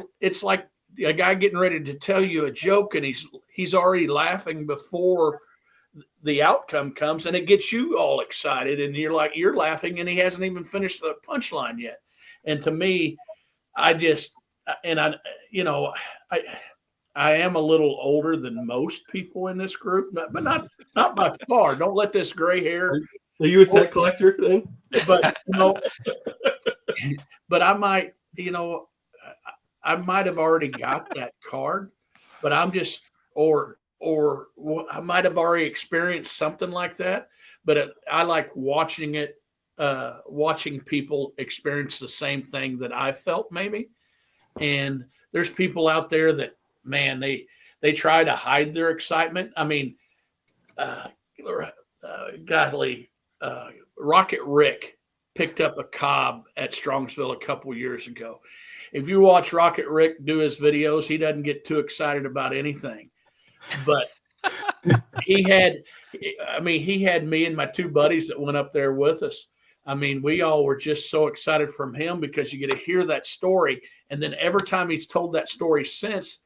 Speaker 5: a guy getting ready to tell you a joke, and he's already laughing before the outcome comes, and it gets you all excited, and you're laughing, and he hasn't even finished the punchline yet. And to me, I am a little older than most people in this group, but not by far. Don't let this gray hair.
Speaker 6: Are you a set collector then?
Speaker 5: But but I might have already got that card, but I'm just or I might have already experienced something like that. But I like watching people experience the same thing that I felt, maybe. And there's people out there that, man, they try to hide their excitement. I mean, golly, Rocket Rick picked up a Cobb at Strongsville a couple years ago. If you watch Rocket Rick do his videos, he doesn't get too excited about anything. But he had me and my two buddies that went up there with us. I mean, we all were just so excited from him because you get to hear that story. And then every time he's told that story since,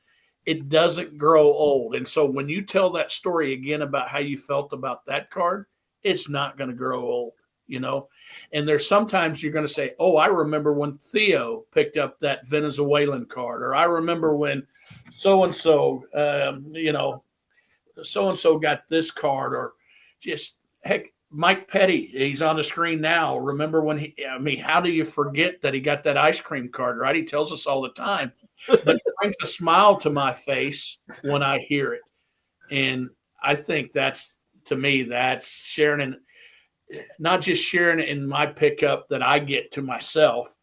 Speaker 5: it doesn't grow old. And so when you tell that story again about how you felt about that card, it's not going to grow old, you know? And there's sometimes you're going to say, oh, I remember when Theo picked up that Venezuelan card, or I remember when so-and-so, so-and-so got this card, or just, heck, Mike Petty, he's on the screen now. Remember when how do you forget that he got that ice cream card, right? He tells us all the time. But it brings a smile to my face when I hear it. And I think that's sharing, and not just sharing it in my pickup that I get to myself.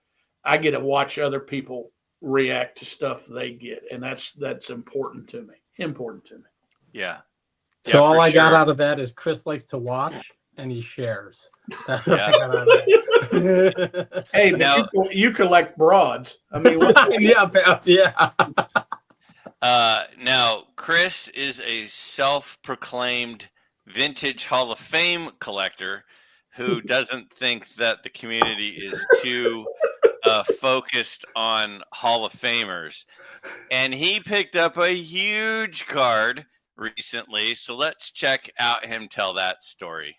Speaker 5: I get to watch other people react to stuff they get. And that's important to me.
Speaker 1: Yeah.
Speaker 7: So all I got
Speaker 1: sure.
Speaker 7: out of that is Chris likes to watch and he shares. That's what
Speaker 1: Yeah.
Speaker 7: I got out of that.
Speaker 5: Hey, but
Speaker 1: Now-
Speaker 5: you collect broads. I mean,
Speaker 7: yeah.
Speaker 1: Now, Chris is a self-proclaimed vintage Hall of Fame collector who doesn't think that the community is too focused on Hall of Famers. And he picked up a huge card recently. So let's check out him tell that story.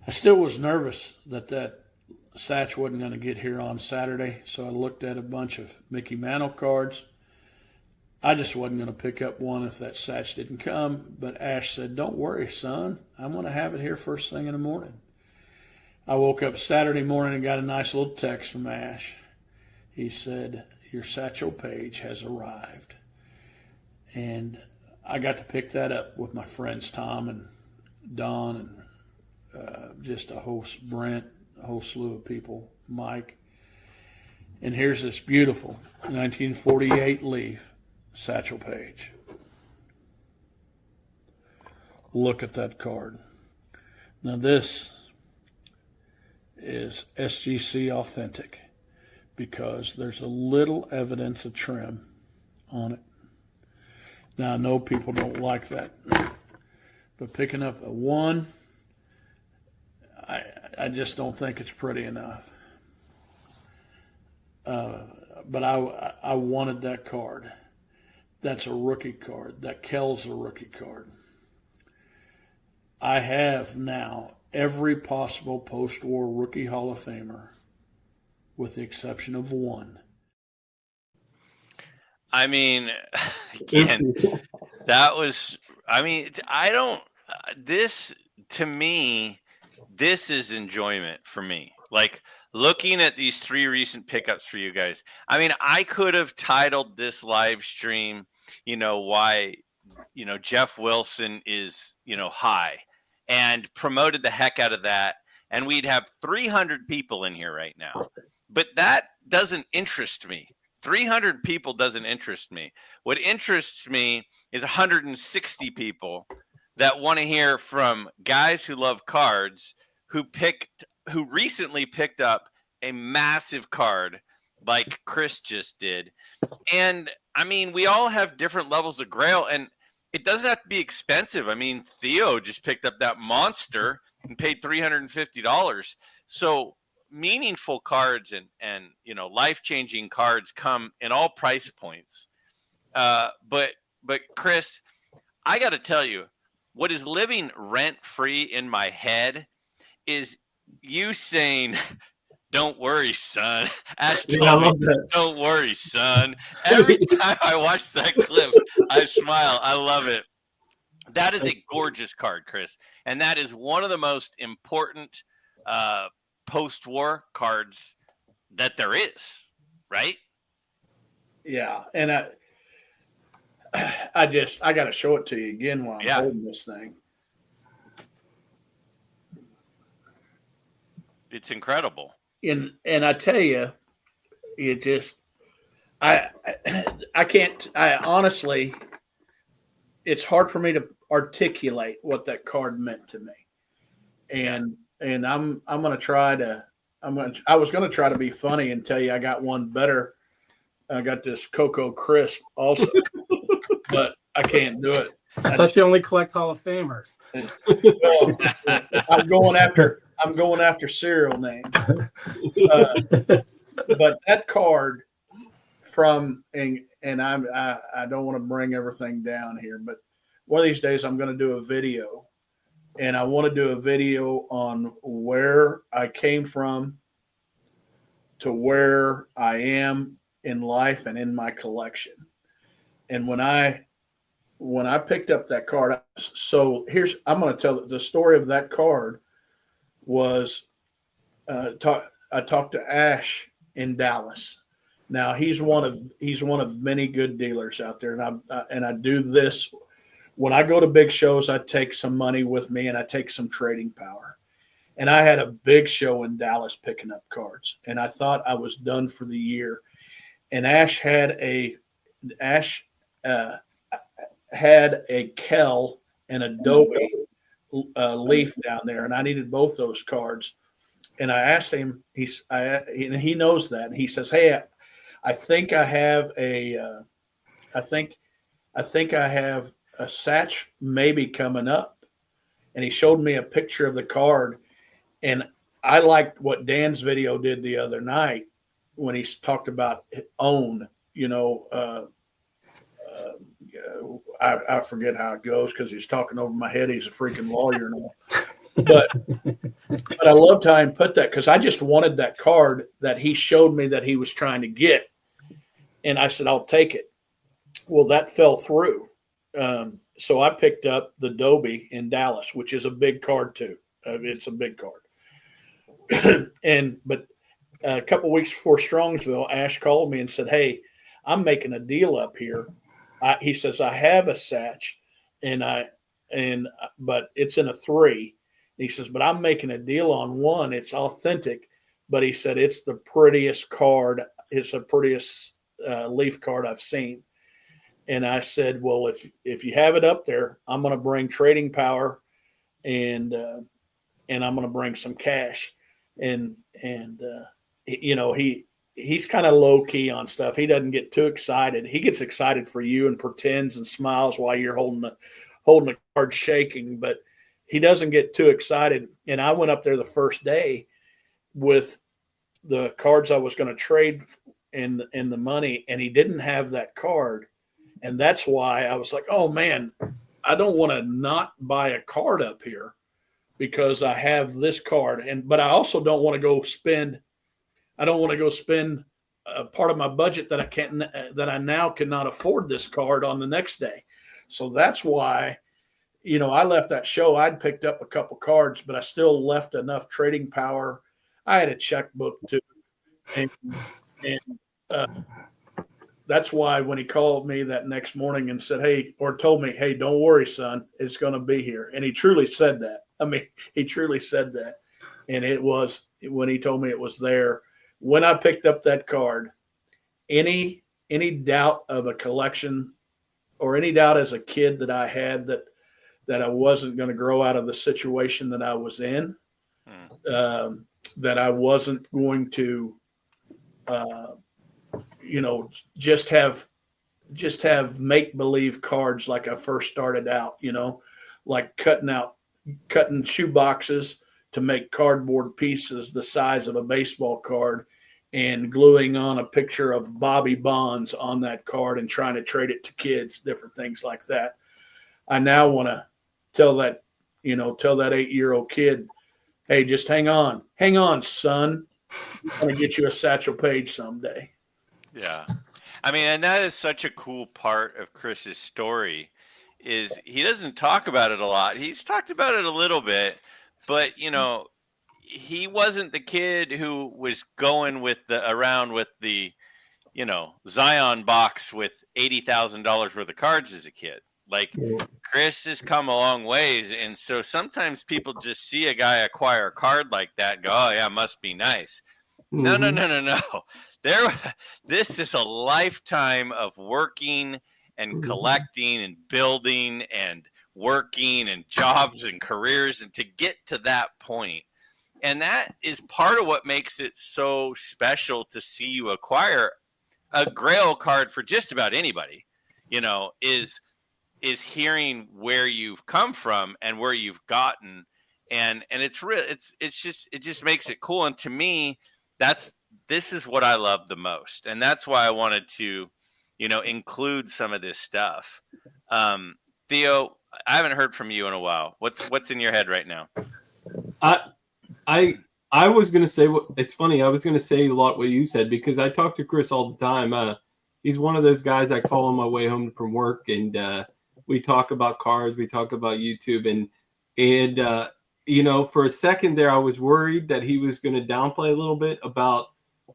Speaker 5: I still was nervous that Satch wasn't going to get here on Saturday, so I looked at a bunch of Mickey Mantle cards. I just wasn't going to pick up one if that Satch didn't come, but Ash said, don't worry, son. I'm going to have it here first thing in the morning. I woke up Saturday morning and got a nice little text from Ash. He said, your Satchel page has arrived. And I got to pick that up with my friends Tom and Don and just a whole slew of people, Mike. And here's this beautiful 1948 Leaf Satchel page. Look at that card. Now this is SGC authentic because there's a little evidence of trim on it. Now I know people don't like that, but picking up a 1, I just don't think it's pretty enough. But I wanted that card. That's a rookie card. That Kell's a rookie card. I have now every possible post-war rookie Hall of Famer with the exception of 1.
Speaker 1: I mean, again, that was, to me, this is enjoyment for me. Like looking at these 3 recent pickups for you guys. I mean, I could have titled this live stream, why, Jeff Wilson is, high, and promoted the heck out of that. And we'd have 300 people in here right now. But that doesn't interest me. 300 people doesn't interest me. What interests me is 160 people that want to hear from guys who love cards who recently picked up a massive card like Chris just did. And I mean, we all have different levels of grail, and it doesn't have to be expensive. I mean, Theo just picked up that monster and paid $350. So meaningful cards and life-changing cards come in all price points. But Chris, I got to tell you, what is living rent-free in my head is you saying, don't worry, son. Ash told me, don't worry, son. Every time I watch that clip, I smile. I love it. That is a gorgeous card, Chris. And that is one of the most important post-war cards that there is, right?
Speaker 5: Yeah. And I got to show it to you again while I'm holding this thing.
Speaker 1: It's incredible.
Speaker 5: And I tell you, it just, I honestly, it's hard for me to articulate what that card meant to me. And and I'm gonna try to. I was gonna try to be funny and tell you I got one better. I got this Cocoa Crisp also, but I can't do it.
Speaker 7: I thought you only collect Hall of Famers.
Speaker 5: Well, I'm going after serial names. But that card from and I don't want to bring everything down here, but one of these days I'm going to do a video, and I want to do a video on where I came from to where I am in life and in my collection. And when I picked up that card, so I'm going to tell the story of that card was I talked to Ash in Dallas. Now he's one of many good dealers out there, and I do this when I go to big shows. I take some money with me, and I take some trading power. And I had a big show in Dallas picking up cards, and I thought I was done for the year. And Ash had a Kell and a Dobie leaf down there, and I needed both those cards. And I asked him, and he knows that, and he says, "Hey, I think I have I think I have a Satch maybe coming up." And he showed me a picture of the card, and I liked what Dan's video did the other night when he talked about own. I forget how it goes because he's talking over my head. He's a freaking lawyer and all. But I loved how he put that, because I just wanted that card that he showed me that he was trying to get. And I said, I'll take it. Well, that fell through. So I picked up the Dobie in Dallas, which is a big card too. It's a big card. But a couple weeks before Strongsville, Ash called me and said, "Hey, I'm making a deal up here." He says, "I have a Satch, but it's in a 3." He says, "But I'm making a deal on one. It's authentic, but," he said, "it's the prettiest card. It's the prettiest leaf card I've seen." And I said, "Well, if you have it up there, I'm going to bring trading power, and I'm going to bring some cash." And he's kind of low key on stuff. He doesn't get too excited. He gets excited for you and pretends and smiles while you're holding the card shaking, but he doesn't get too excited. And I went up there the first day with the cards I was going to trade in the money, and he didn't have that card. And that's why I was like, oh man, I don't want to not buy a card up here because I have this card. But I also don't want to go spend part of my budget that I now cannot afford this card on the next day. So that's why, I left that show. I'd picked up a couple cards, but I still left enough trading power. I had a checkbook too. And that's why when he called me that next morning and said, told me, "Hey, don't worry, son, it's going to be here." And he truly said that. I mean, he truly said that. And it was, when he told me it was there, when I picked up that card, any doubt of a collection or any doubt as a kid that I had that I wasn't going to grow out of the situation that I was in, that I wasn't going to, just have make-believe cards like I first started out, like cutting shoe boxes to make cardboard pieces the size of a baseball card and gluing on a picture of Bobby Bonds on that card and trying to trade it to kids, different things like that. I now want to tell that 8-year-old kid, "Hey, just hang on, son. I'm going to get you a Satchel Paige someday."
Speaker 1: Yeah. I mean, and that is such a cool part of Chris's story, is he doesn't talk about it a lot. He's talked about it a little bit, but he wasn't the kid who was going around with the Zion box with $80,000 worth of cards as a kid. Like, Chris has come a long ways, and so sometimes people just see a guy acquire a card like that and go, "Oh yeah, must be nice." No. This is a lifetime of working and collecting and building and working and jobs and careers, and to get to that point And that is part of what makes it so special to see you acquire a grail card for just about anybody, is hearing where you've come from and where you've gotten. And it's real. It just makes it cool. And to me, this is what I love the most. And that's why I wanted to, include some of this stuff. Theo, I haven't heard from you in a while. What's in your head right now?
Speaker 6: I was going to say, it's funny. I was going to say a lot what you said, because I talk to Chris all the time. He's one of those guys I call on my way home from work, and we talk about cars, we talk about YouTube, and for a second there, I was worried that he was going to downplay a little bit about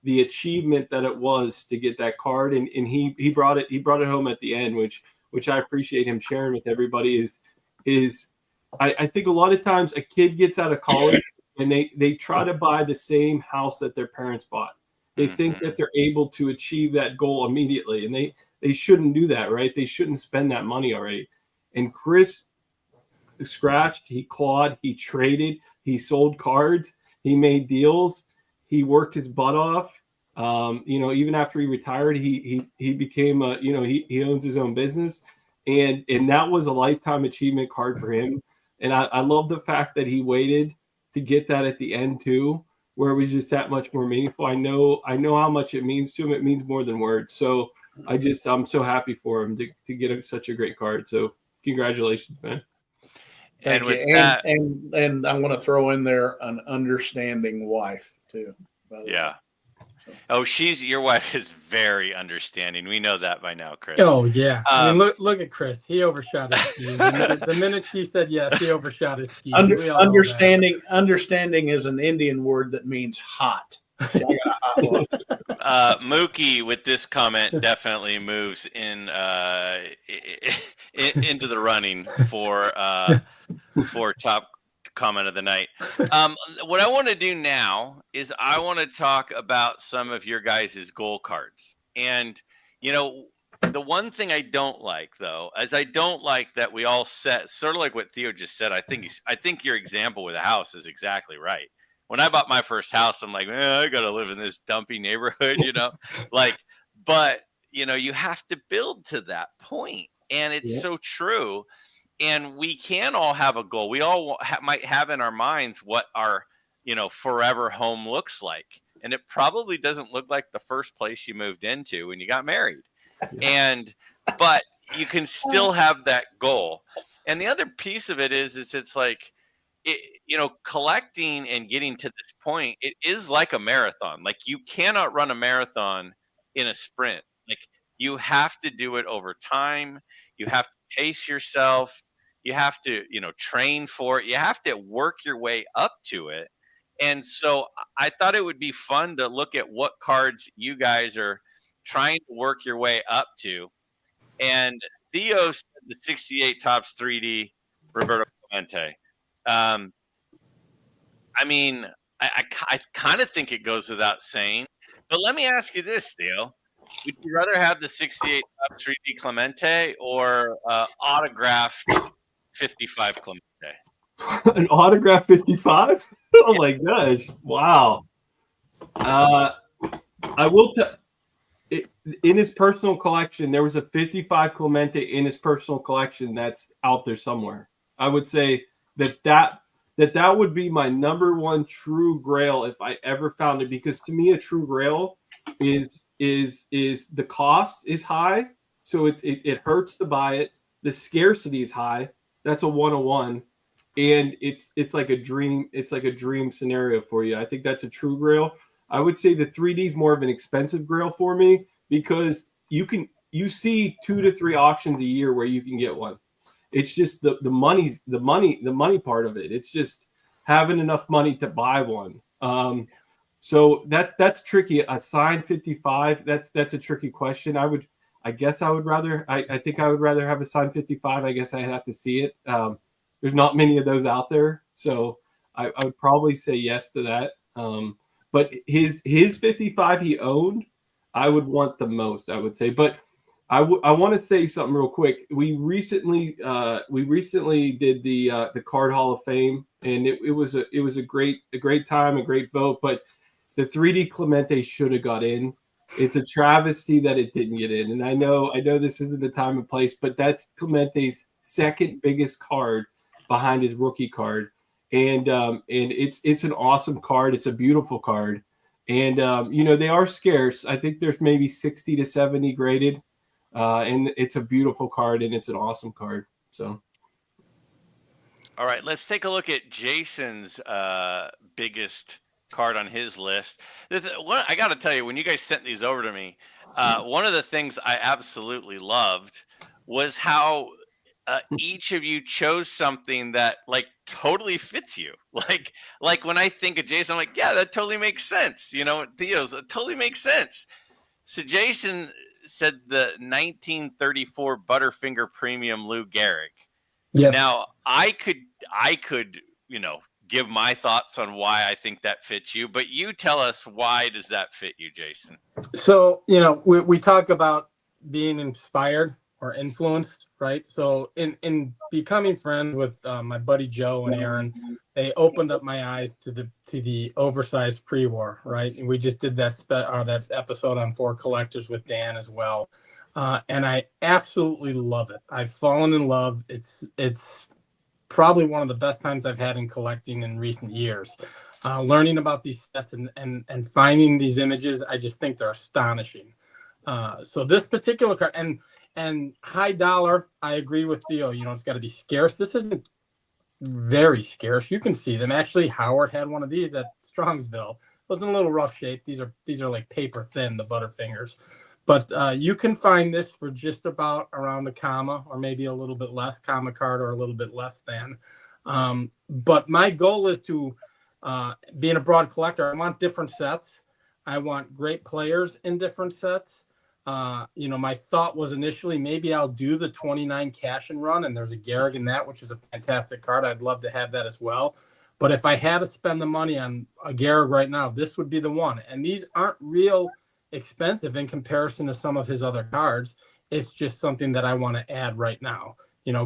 Speaker 6: the achievement that it was to get that card, and he brought it home at the end, which I appreciate him sharing with everybody. I think a lot of times a kid gets out of college and they try to buy the same house that their parents bought. They think that they're able to achieve that goal immediately, and they shouldn't do that, right? They shouldn't spend that money already. And Chris scratched, he clawed, he traded, he sold cards, he made deals, he worked his butt off. Even after he retired, he became he owns his own business, and that was a lifetime achievement card for him. And I love the fact that he waited to get that at the end too, where it was just that much more meaningful. I know how much it means to him. It means more than words. So I'm so happy for him to get such a great card. So congratulations, man.
Speaker 5: Thank you. And I want to throw in there an understanding wife too.
Speaker 1: Yeah. Oh, your wife is very understanding. We know that by now, Chris.
Speaker 7: Oh yeah. I mean, look at Chris. He overshot his skis. The minute she said yes, he overshot his skis.
Speaker 5: Understanding is an Indian word that means hot. So I got a hot one.
Speaker 1: Mookie with this comment definitely moves into the running for top comment of the night. What I want to do now is I want to talk about some of your guys' goal cards. And the one thing I don't like, though, is I don't like that we all set, sort of like what Theo just said. I think your example with a house is exactly right. When I bought my first house, I'm like, I gotta live in this dumpy neighborhood, but you have to build to that point, and it's so true. And we can all have a goal. We all might have in our minds what our, forever home looks like. And it probably doesn't look like the first place you moved into when you got married. But you can still have that goal. And the other piece of it is it's like, collecting and getting to this point, it is like a marathon. Like, you cannot run a marathon in a sprint. Like, you have to do it over time. You have to pace yourself. You have to, train for it. You have to work your way up to it. And so I thought it would be fun to look at what cards you guys are trying to work your way up to. And Theo said the 68 Topps 3D Roberto Clemente. I kind of think it goes without saying. But let me ask you this, Theo. Would you rather have the 68 Topps 3D Clemente or autographed 55 Clemente?
Speaker 6: An autograph 55? Oh my gosh! Wow. I will tell. In his personal collection, there was a 55 Clemente in his personal collection that's out there somewhere. I would say that would be my number one true grail if I ever found it, because to me a true grail is the cost is high, so it hurts to buy it. The scarcity is high. That's a 101, and it's like a dream. It's like a dream scenario for you. I think that's a true grail. I would say the 3D is more of an expensive grail for me, because you see 2 to 3 auctions a year where you can get one. It's just the money part of it. It's just having enough money to buy one. So that's tricky. A signed 55, that's a tricky question. I think I would rather have a signed 55. I guess I'd have to see it. There's not many of those out there, so I would probably say yes to that. But his 55 he owned, I would want the most, I would say. But I want to say something real quick. We recently did the Card Hall of Fame, and it was a great time, a great vote. But the 3D Clemente should have got in. It's a travesty that it didn't get in. And I know this isn't the time and place, but that's Clemente's second biggest card behind his rookie card, and it's an awesome card. It's a beautiful card, and they are scarce. I think there's maybe 60 to 70 graded. And it's a beautiful card, and it's an awesome card. So,
Speaker 1: all right, let's take a look at Jason's biggest card on his list. I got to tell you, when you guys sent these over to me, one of the things I absolutely loved was how each of you chose something that like totally fits you. Like when I think of Jason, I'm like, yeah, that totally makes sense. Theo's, it totally makes sense. So Jason said the 1934 Butterfinger Premium Lou Gehrig.
Speaker 7: Yes.
Speaker 1: Now I could, give my thoughts on why I think that fits you, but you tell us, why does that fit you, Jason?
Speaker 7: So, we talk about being inspired or influenced, right? So in becoming friends with my buddy Joe and Aaron, they opened up my eyes to the oversized pre-war, right? And we just did that episode on 4 collectors with Dan as well. And I absolutely love it. I've fallen in love. It's probably one of the best times I've had in collecting in recent years. Learning about these sets and finding these images, I just think they're astonishing. So this particular card, and high dollar, I agree with Theo. It's got to be scarce. This isn't very scarce. You can see them. Actually, Howard had one of these at Strongsville. It was in a little rough shape. These are like paper thin, the Butterfingers. But you can find this for just about around a comma, or maybe a little bit less, comma card, or a little bit less than. But my goal is to, being a broad collector, I want different sets. I want great players in different sets. My thought was initially maybe I'll do the 29 cash and run, and there's a Gehrig in that, which is a fantastic card. I'd love to have that as well. But if I had to spend the money on a Gehrig right now, this would be the one. And these aren't real expensive in comparison to some of his other cards. It's just something that I want to add right now.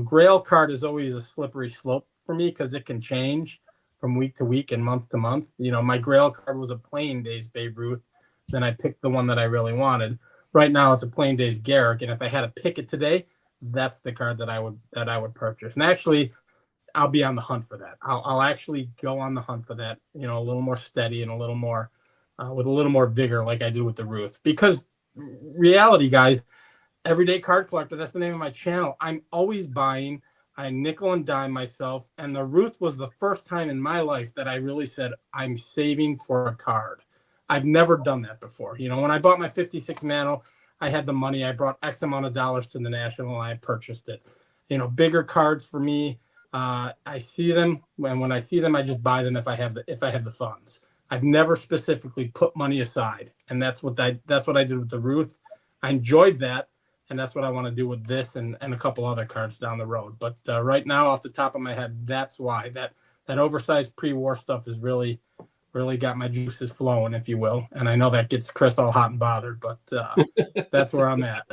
Speaker 7: Grail card is always a slippery slope for me because it can change from week to week and month to month. My Grail card was a Plain Days Babe Ruth. Then I picked the one that I really wanted. Right now, it's a Plain Days Gehrig, and if I had to pick it today, that's the card that I would purchase. And actually, I'll be on the hunt for that. I'll actually go on the hunt for that. A little more steady and a little more with a little more vigor, like I did with the Ruth. Because reality, guys, everyday card collector. That's the name of my channel. I'm always buying. I nickel and dime myself, and the Ruth was the first time in my life that I really said I'm saving for a card. I've never done that before. When I bought my 56 Mano, I had the money. I brought X amount of dollars to the National, and I purchased it. Bigger cards for me. I see them, and when I see them, I just buy them if I have the funds. I've never specifically put money aside, and that's what I did with the Ruth. I enjoyed that, and that's what I want to do with this and a couple other cards down the road. But right now, off the top of my head, that's why that oversized pre-war stuff is really got my juices flowing, if you will. And I know that gets Chris all hot and bothered, but that's where I'm at.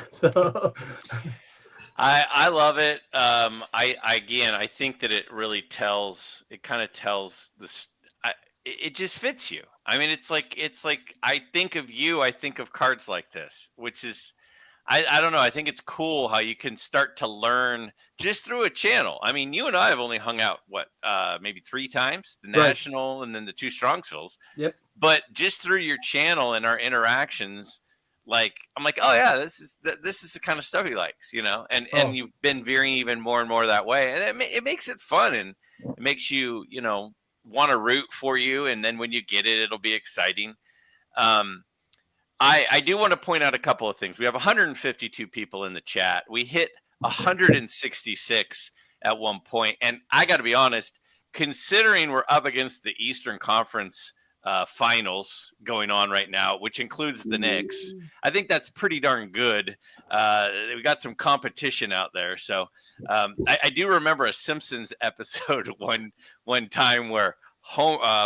Speaker 1: I love it. I think that it really tells this. It just fits you. I mean, it's like I think of you. I think of cards like this, which is, I don't know. I think it's cool how you can start to learn just through a channel. I mean, you and I have only hung out maybe 3 times, the National and then the 2 Strongsvilles.
Speaker 7: Yep.
Speaker 1: But just through your channel and our interactions, I'm like, oh yeah, this is the kind of stuff he likes, and you've been veering even more and more that way, and it makes it fun, and it makes you, want to root for you, and then when you get it, it'll be exciting. I do want to point out a couple of things. We have 152 people in the chat. We hit 166 at one point, and I got to be honest, considering we're up against the Eastern Conference finals going on right now, which includes the Knicks, I think that's pretty darn good. We got some competition out there. So I do remember a Simpsons episode one time where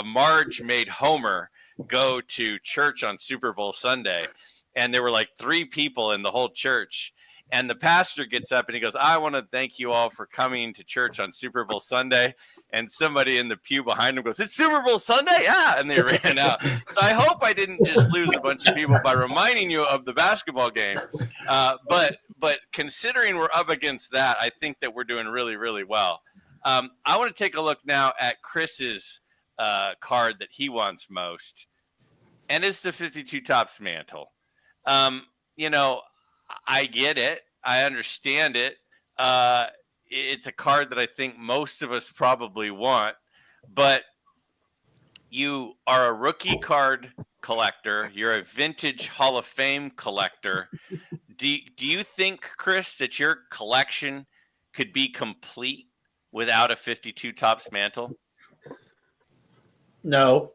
Speaker 1: Marge made Homer go to church on Super Bowl Sunday, and there were like 3 people in the whole church, And the pastor gets up and he goes, I want to thank you all for coming to church on Super Bowl Sunday. And somebody in the pew behind him goes, it's Super Bowl Sunday? Yeah. And they ran out. So I hope I didn't just lose a bunch of people by reminding you of the basketball game. But considering we're up against that, I think that we're doing really, really well. I want to take a look now at Chris's card that he wants most. And it's the 52 Tops mantle. You know, I get it. I understand it. It's a card that I think most of us probably want, but you are a rookie card collector. You're a vintage Hall of Fame collector. Do you think, Chris, that your collection could be complete without a 52 Tops mantle?
Speaker 5: No.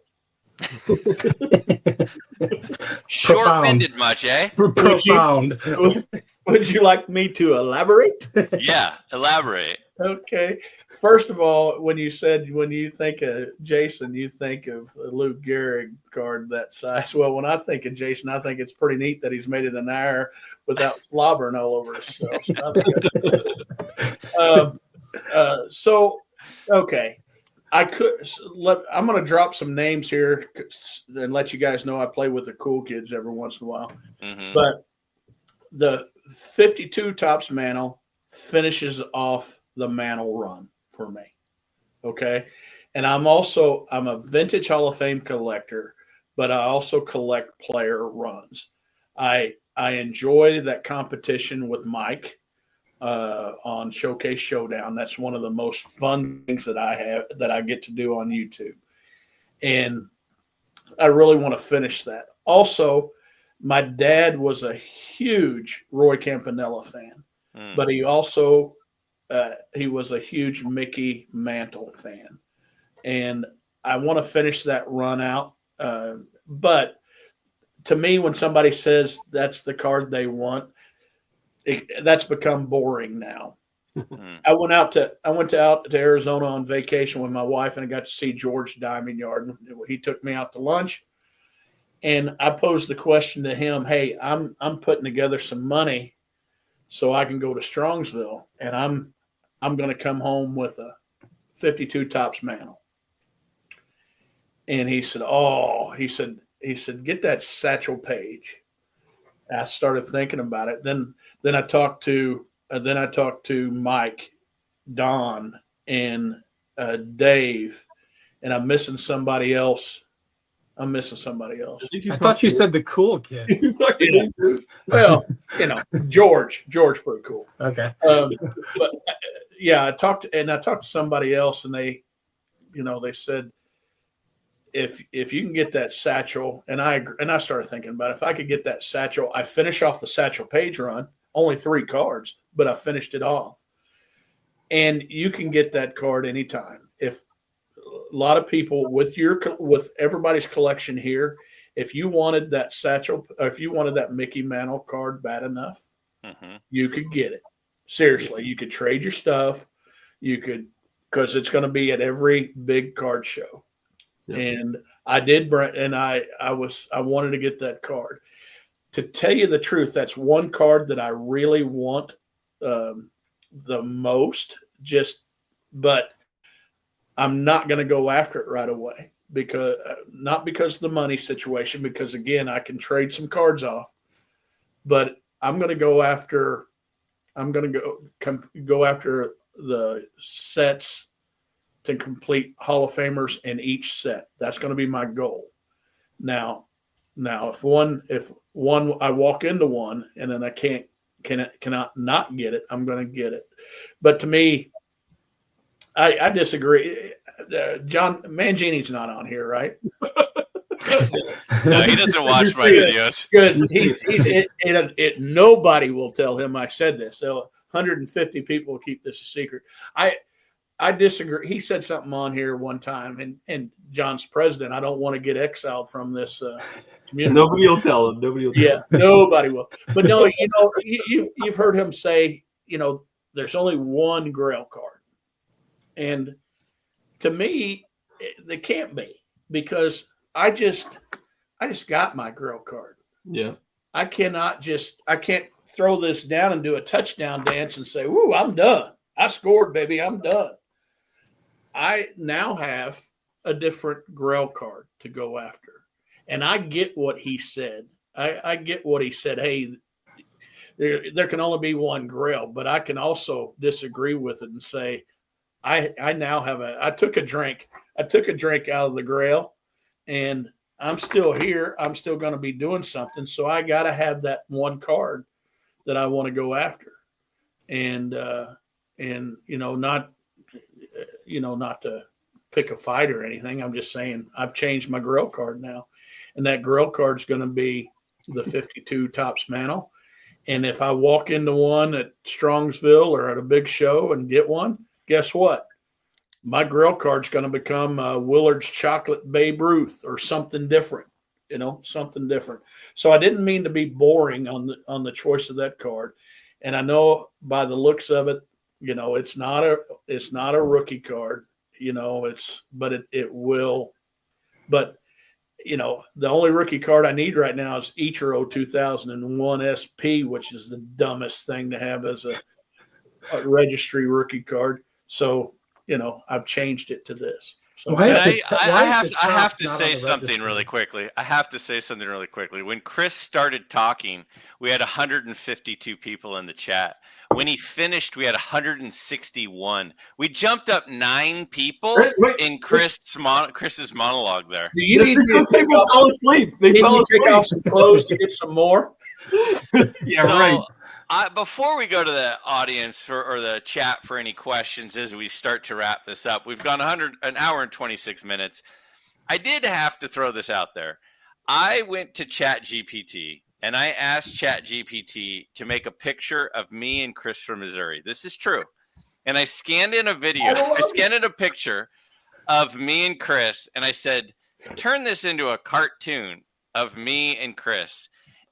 Speaker 1: Short-winded much, eh?
Speaker 7: Profound.
Speaker 5: Would you like me to elaborate?
Speaker 1: Yeah, elaborate.
Speaker 5: Okay. First of all, when you think of Jason, you think of a Lou Gehrig card that size. Well, when I think of Jason, I think it's pretty neat that he's made it an hour without slobbering all over himself. So, okay. I'm going to drop some names here and let you guys know I play with the cool kids every once in a while.
Speaker 1: Mm-hmm.
Speaker 5: But the 52 Tops mantle finishes off the mantle run for me. Okay. And I'm a vintage Hall of Fame collector, but I also collect player runs. I enjoy that competition with Mike on Showcase Showdown. That's one of the most fun things that I get to do on YouTube. And I really want to finish that. Also, my dad was a huge Roy Campanella fan, but he also he was a huge Mickey Mantle fan. And I want to finish that run out. But to me, when somebody says that's the card they want, that's become boring now. I went out to Arizona on vacation with my wife, and I got to see George Diamond Yard. He took me out to lunch, and I posed the question to him, "Hey, I'm putting together some money so I can go to Strongsville, and I'm going to come home with a 52 Tops mantle." And he said, "Get that Satchel Paige." I started thinking about it. Then I talked to Mike, Don, and Dave, and I'm missing somebody else. I
Speaker 7: thought you said the cool kid.
Speaker 5: Yeah. Well, George pretty cool.
Speaker 7: Okay.
Speaker 5: But yeah, I talked to somebody else, and they said, if you can get that Satchel, and I started thinking about it, if I could get that Satchel, I finish off the Satchel Paige run, only 3 cards, but I finished it off. And you can get that card anytime. If a lot of people with everybody's collection here, if you wanted that Satchel, or if you wanted that Mickey Mantle card bad enough, you could get it. Seriously, you could trade your stuff. You could, because it's going to be at every big card show. Yeah. And I did, and I wanted to get that card. To tell you the truth, that's one card that I really want the most. But I'm not going to go after it right away, not because of the money situation. Because again, I can trade some cards off, but I'm going to go after. I'm going to go after the sets to complete Hall of Famers in each set. That's going to be my goal. Now, if one I walk into one and then I cannot not get it, I'm going to get it. But to me, I disagree. John Mangini's not on here, right?
Speaker 1: No, he doesn't watch my videos.
Speaker 5: Good. Nobody will tell him I said this. So 150 people will keep this a secret. I disagree. He said something on here one time, and John's president. I don't want to get exiled from this community.
Speaker 6: Nobody will tell him. Nobody will.
Speaker 5: Nobody will. But no, you've heard him say, there's only one Grail card, and to me, they can't be, because I just got my Grail card.
Speaker 6: Yeah.
Speaker 5: I can't throw this down and do a touchdown dance and say, "Woo, I'm done. I scored, baby. I'm done." I now have a different grail card to go after. And I get what he said. I get what he said. Hey, there can only be one grail, but I can also disagree with it and say, I now have I took a drink out of the grail, and I'm still here. I'm still going to be doing something. So I got to have that one card that I want to go after. And not to pick a fight or anything. I'm just saying I've changed my grail card now, and that grail card is going to be the 52 Tops Mantle. And if I walk into one at Strongsville or at a big show and get one, guess what? My grail card is going to become Willard's Chocolate Babe Ruth or something different. Something different. So I didn't mean to be boring on the choice of that card. And I know by the looks of it, it's not a rookie card, but it will. But the only rookie card I need right now is Ichiro 2001 SP, which is the dumbest thing to have as a registry rookie card. So I've changed it to this. So
Speaker 7: Why is
Speaker 1: And
Speaker 7: the-
Speaker 1: I,
Speaker 7: why
Speaker 1: I
Speaker 7: is
Speaker 1: have
Speaker 7: the
Speaker 1: I have
Speaker 7: top
Speaker 1: to
Speaker 7: not on
Speaker 1: say
Speaker 7: the
Speaker 1: something
Speaker 7: registry?
Speaker 1: really quickly. I have to say something really quickly. When Chris started talking, we had 152 people in the chat. When he finished, we had 161. We jumped up 9 people in Chris's monologue there.
Speaker 5: do you
Speaker 6: That's
Speaker 5: need me to
Speaker 6: because
Speaker 5: take
Speaker 6: people
Speaker 5: off
Speaker 6: fell asleep. They
Speaker 5: need
Speaker 6: fell
Speaker 5: me to take
Speaker 6: asleep.
Speaker 5: off some clothes to get some more?
Speaker 6: Yeah,
Speaker 1: So,
Speaker 6: right.
Speaker 1: before we go to the audience or the chat for any questions as we start to wrap this up, we've gone an hour and 26 minutes. I did have to throw this out there. I went to ChatGPT and I asked ChatGPT to make a picture of me and Chris from Missouri. This is true. And I scanned in a video. I scanned in a picture of me and Chris, and I said, turn this into a cartoon of me and Chris.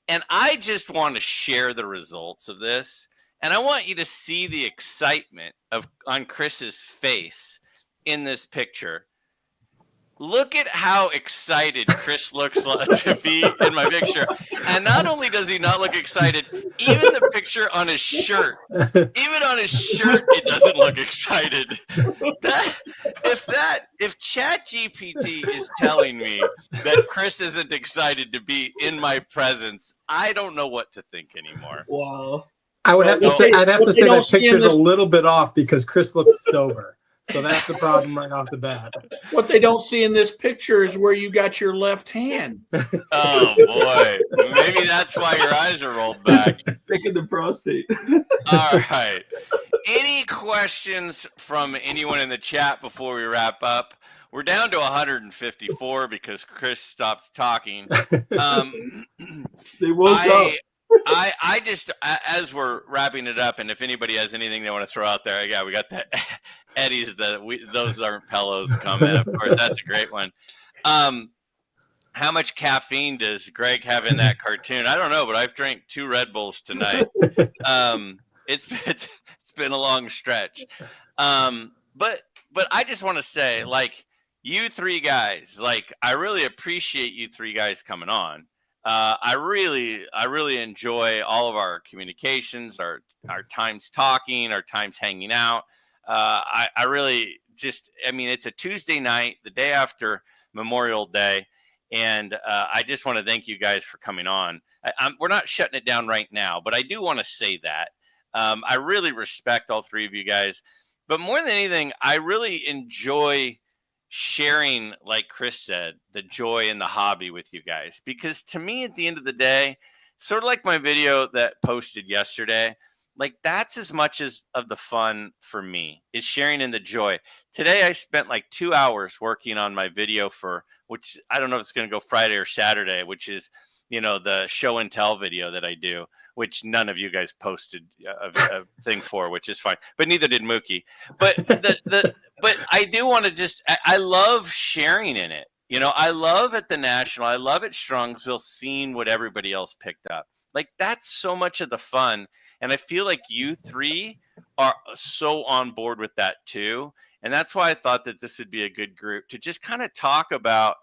Speaker 1: And I just want to share the results of this. And I want you to see the excitement on Chris's face in this picture. Look at how excited Chris looks like to be in my picture. And not only does he not look excited, even the picture on his shirt, it doesn't look excited. If ChatGPT is telling me that Chris isn't excited to be in my presence, I don't know what to think anymore.
Speaker 6: Wow.
Speaker 7: I would have to say, I'd have to
Speaker 5: What they
Speaker 7: say
Speaker 5: don't
Speaker 7: that
Speaker 5: see in
Speaker 7: picture's a
Speaker 5: this-
Speaker 7: little bit off because Chris looks sober. So that's the problem right off the bat.
Speaker 5: What they don't see in this picture is where you got your left hand.
Speaker 1: Oh boy, maybe that's why your eyes are rolled back.
Speaker 6: Thinking the prostate.
Speaker 1: All right. Any questions from anyone in the chat before we wrap up? We're down to 154 because Chris stopped talking.
Speaker 6: They woke up.
Speaker 1: I just, as we're wrapping it up, and if anybody has anything they want to throw out there, yeah, we got the Eddie's. Those aren't pillows coming. Of course, that's a great one. How much caffeine does Greg have in that cartoon? I don't know, but I've drank 2 Red Bulls tonight. It's been a long stretch. But I just want to say, like, you 3 guys, like, I really appreciate you 3 guys coming on. I really enjoy all of our communications, our times talking, our times hanging out. I really it's a Tuesday night, the day after Memorial Day. And I just want to thank you guys for coming on. We're not shutting it down right now, but I do want to say that. I really respect all 3 of you guys. But more than anything, I really enjoy sharing, like Chris said, the joy in the hobby with you guys. Because to me, at the end of the day, sort of like my video that posted yesterday, like that's as much as of the fun for me is sharing in the joy. Today, I spent like 2 hours working on my video which I don't know if it's going to go Friday or Saturday, which is, the show and tell video that I do, which none of you guys posted a thing for, which is fine. But neither did Mookie. But but I do want to I love sharing in it. I love at the National, I love at Strongsville seeing what everybody else picked up. Like that's so much of the fun. And I feel like you 3 are so on board with that too. And that's why I thought that this would be a good group to just kind of talk about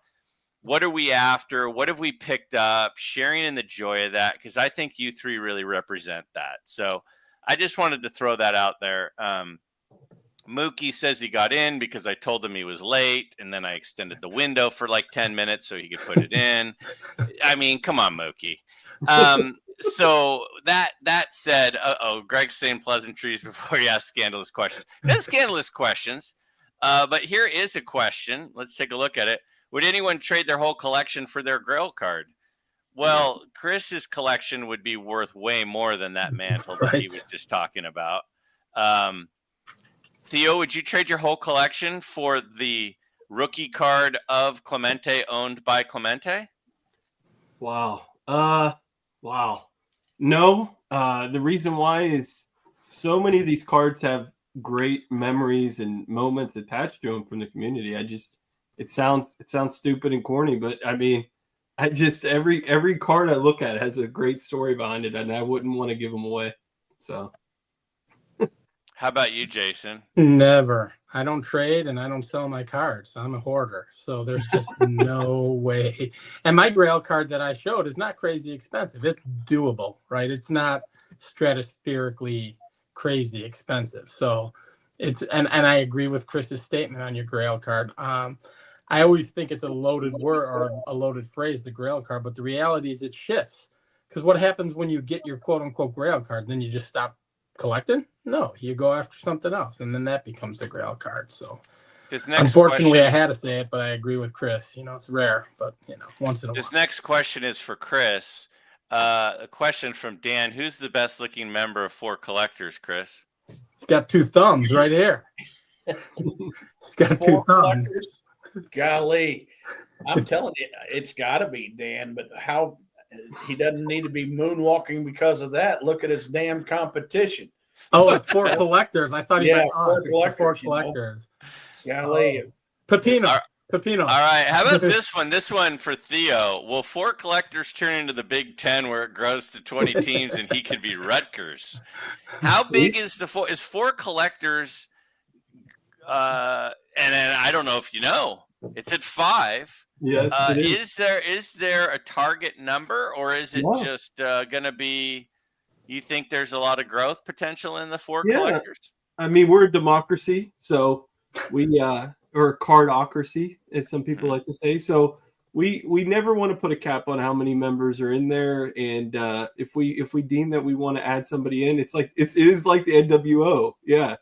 Speaker 1: What are we after? What have we picked up? Sharing in the joy of that, because I think you three really represent that. So I just wanted to throw that out there. Mookie says he got in because I told him he was late, and then I extended the window for like 10 minutes so he could put it in. I mean, come on, Mookie. So that said, Greg's saying pleasantries before you ask scandalous questions. There's scandalous questions, but here is a question. Let's take a look at it. Would anyone trade their whole collection for their Grail card? Well, Chris's collection would be worth way more than that mantle that he was just talking about. Theo, would you trade your whole collection for the rookie card of Clemente owned by Clemente?
Speaker 6: Wow. Wow. No. The reason why is so many of these cards have great memories and moments attached to them from the community. It sounds stupid and corny, but I mean, every card I look at has a great story behind it, and I wouldn't want to give them away. So.
Speaker 1: How about you, Jason?
Speaker 7: Never. I don't trade and I don't sell my cards. I'm a hoarder. So there's just no way. And my Grail card that I showed is not crazy expensive. It's doable, right? It's not stratospherically crazy expensive. So and I agree with Chris's statement on your Grail card. I always think it's a loaded word or a loaded phrase, the Grail card, but the reality is it shifts. Because what happens when you get your quote unquote Grail card, then you just stop collecting? No, you go after something else, and then that becomes the Grail card. So unfortunately, I had to say it, but I agree with Chris. It's rare, but once in a while.
Speaker 1: This next question is for Chris. A question from Dan. Who's the best looking member of 4 Collectors, Chris?
Speaker 7: He's got 2 thumbs right here. He's got 2 thumbs.
Speaker 5: Golly, I'm telling you, it's got to be Dan, but how he doesn't need to be moonwalking because of that. Look at his damn competition.
Speaker 7: Oh, it's 4 Collectors. I thought he meant 4 Collectors.
Speaker 5: Golly.
Speaker 7: Pepino.
Speaker 1: All right. How about this one? This one for Theo. Will 4 Collectors turn into the Big Ten where it grows to 20 teams and he could be Rutgers? How big is the 4? Is 4 Collectors? And I don't know if you know. It's at 5.
Speaker 6: Yes.
Speaker 1: Is there a target number, or is it just going to be? You think there's a lot of growth potential in the 4 Collectors?
Speaker 6: I mean, we're a democracy, so we or a cardocracy, as some people like to say. So we never want to put a cap on how many members are in there, and if we deem that we want to add somebody in, it is like the NWO. Yeah.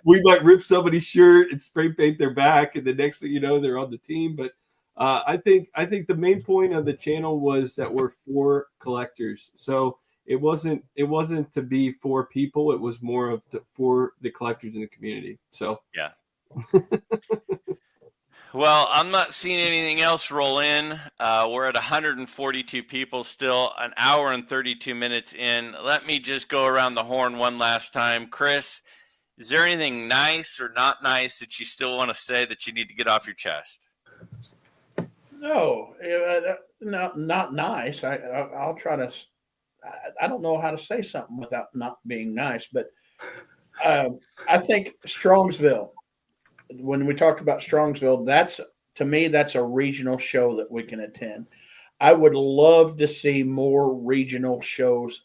Speaker 6: we might rip somebody's shirt and spray paint their back, and the next thing you know, they're on the team. But I think the main point of the channel was that we're 4 collectors. So it wasn't to be 4 people. It was more of for the collectors in the community. So
Speaker 1: yeah. Well, I'm not seeing anything else roll in. We're at 142 people still, an hour and 32 minutes in. Let me just go around the horn one last time. Chris, is there anything nice or not nice that you still want to say that you need to get off your chest?
Speaker 5: No, not nice. I'll try to. I don't know how to say something without not being nice, but I think Strongsville. When we talked about Strongsville, to me, that's a regional show that we can attend. I would love to see more regional shows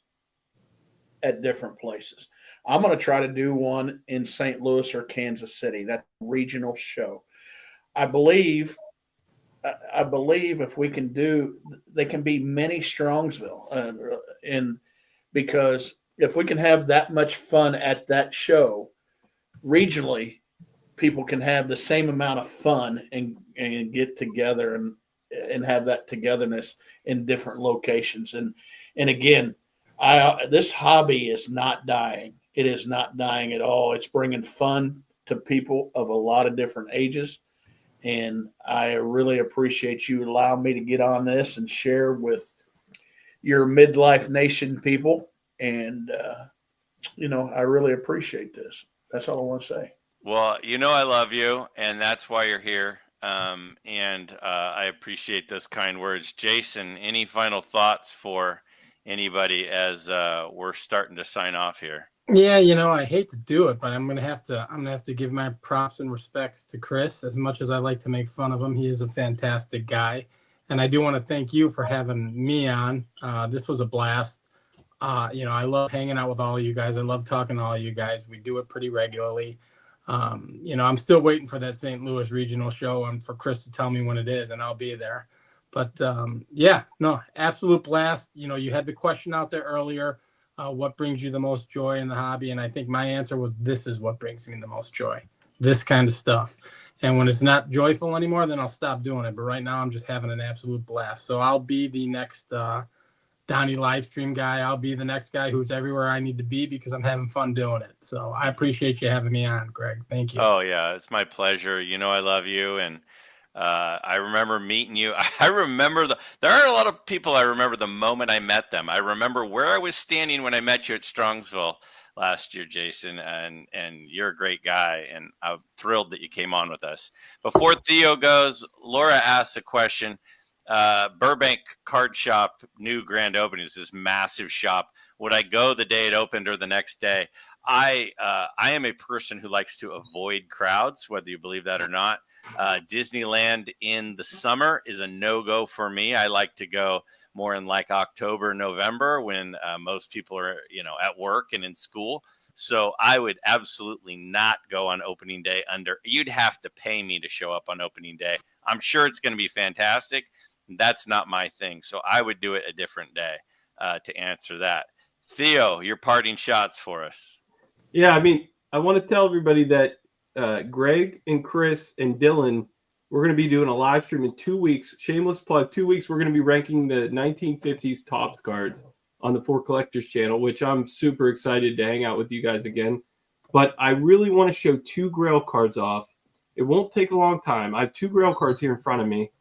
Speaker 5: at different places. I'm going to try to do one in St. Louis or Kansas City. That's a regional show. I believe if we can they can be many Strongsville, because if we can have that much fun at that show regionally, people can have the same amount of fun and get together and have that togetherness in different locations. And again, this hobby is not dying. It is not dying at all. It's bringing fun to people of a lot of different ages. And I really appreciate you allowing me to get on this and share with your MidLife Nation people. And, I really appreciate this. That's all I want to say.
Speaker 1: Well, I love you, and that's why you're here. And I appreciate those kind words. Jason, any final thoughts for anybody as we're starting to sign off here?
Speaker 7: Yeah, I hate to do it, but I'm gonna have to give my props and respects to Chris. As much as I like to make fun of him, he is a fantastic guy. And I do want to thank you for having me on. This was a blast. I love hanging out with all of you guys. I love talking to all of you guys. We do it pretty regularly. I'm still waiting for that St. Louis regional show and for Chris to tell me when it is, and I'll be there. But yeah, no, absolute blast. You had the question out there earlier. What brings you the most joy in the hobby? And I think my answer was, this is what brings me the most joy. This kind of stuff. And when it's not joyful anymore, then I'll stop doing it. But right now I'm just having an absolute blast. So I'll be the next Donnie live stream guy. I'll be the next guy who's everywhere I need to be because I'm having fun doing it. So I appreciate you having me on, Greg. Thank you.
Speaker 1: Oh yeah, it's my pleasure. I love you, and I remember meeting you. I remember there aren't a lot of people I remember the moment I met them. I remember where I was standing when I met you at Strongsville last year, Jason, and you're a great guy, and I'm thrilled that you came on with us. Before Theo goes, Laura asks a question. Burbank Card Shop, new grand opening, is this massive shop. Would I go the day it opened or the next day? I am a person who likes to avoid crowds, whether you believe that or not. Disneyland in the summer is a no-go for me. I like to go more in like October, November, when most people are, at work and in school. So I would absolutely not go on opening day you'd have to pay me to show up on opening day. I'm sure it's going to be fantastic. That's not my thing. So I would do it a different day to answer that. Theo, your parting shots for us.
Speaker 6: Yeah, I mean, I want to tell everybody that Greg and Chris and Dylan, we're going to be doing a live stream in 2 weeks. Shameless plug, 2 weeks, we're going to be ranking the 1950s Topps cards on the For Collectors channel, which I'm super excited to hang out with you guys again. But I really want to show 2 Grail cards off. It won't take a long time. I have 2 Grail cards here in front of me.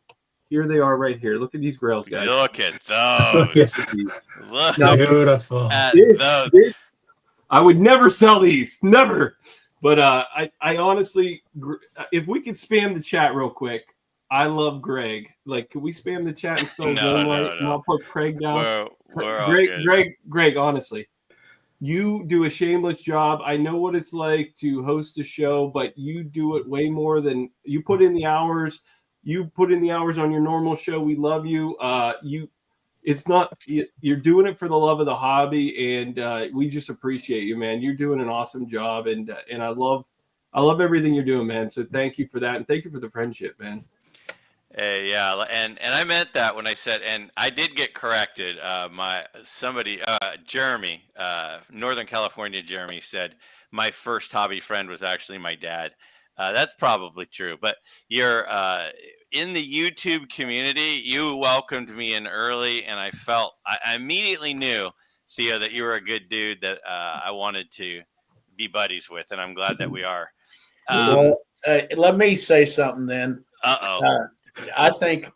Speaker 6: Here they are right here. Look at these Grails, guys.
Speaker 1: Look at those. Look
Speaker 7: Beautiful.
Speaker 1: at those.
Speaker 6: I would never sell these. Never. But I honestly, if we could spam the chat real quick, I love Greg. Like, can we spam the chat and spell
Speaker 1: No.
Speaker 6: and I'll put Craig down?
Speaker 1: We're
Speaker 6: Greg, honestly, you do a shameless job. I know what it's like to host a show, but you do it way more than you put in the hours. You put in the hours on your normal show. We love you. You're doing it for the love of the hobby, and we just appreciate you, man. You're doing an awesome job, and I love everything you're doing, man. So thank you for that, and thank you for the friendship, man.
Speaker 1: Hey, yeah, and I meant that when I said, and I did get corrected. Jeremy, Northern California Jeremy, said my first hobby friend was actually my dad. That's probably true, but you're in the YouTube community. You welcomed me in early, and I immediately knew, Theo, that you were a good dude that I wanted to be buddies with, and I'm glad that we are.
Speaker 5: Let me say something then.
Speaker 1: Uh-oh.
Speaker 5: I think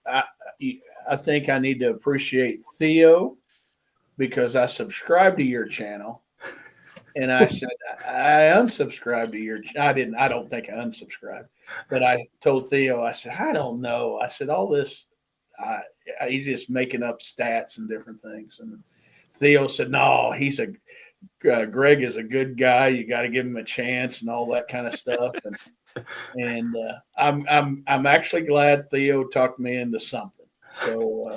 Speaker 5: I need to appreciate Theo because I subscribed to your channel. And I said, I unsubscribed to your. I don't think I unsubscribed, but I told Theo, I said, I don't know. I said, all this, he's just making up stats and different things. And Theo said, no, Greg is a good guy. You got to give him a chance and all that kind of stuff. And I'm actually glad Theo talked me into something. So.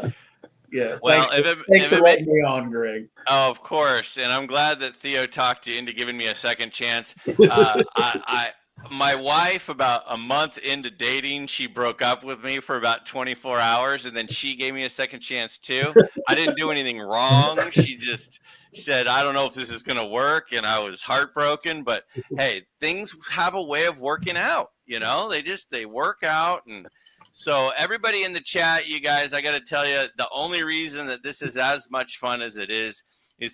Speaker 5: Yeah.
Speaker 1: Well,
Speaker 5: thanks for letting me on, Greg.
Speaker 1: Oh, of course, and I'm glad that Theo talked you into giving me a second chance. My wife, about a month into dating, she broke up with me for about 24 hours, and then she gave me a second chance too. I didn't do anything wrong. She just said, I don't know if this is going to work, and I was heartbroken. But hey, things have a way of working out. They work out. And so everybody in the chat, you guys, I got to tell you, the only reason that this is as much fun as it is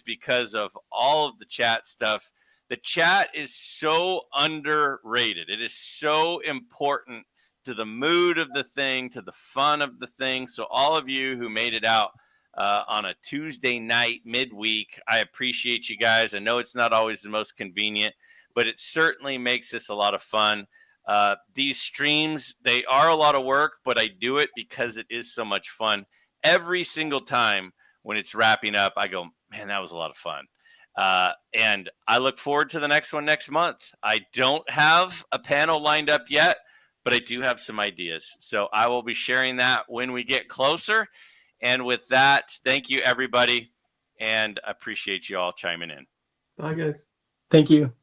Speaker 1: because of all of the chat stuff. The chat is so underrated. It is so important to the mood of the thing, to the fun of the thing. So all of you who made it out on a Tuesday night midweek, I appreciate you guys. I know it's not always the most convenient, but it certainly makes this a lot of fun. These streams, they are a lot of work, but I do it because it is so much fun. Every single time when it's wrapping up, I go, man, that was a lot of fun. And I look forward to the next one next month. I don't have a panel lined up yet, but I do have some ideas. So I will be sharing that when we get closer. And with that, thank you, everybody. And I appreciate you all chiming in.
Speaker 4: Bye, guys.
Speaker 7: Thank you.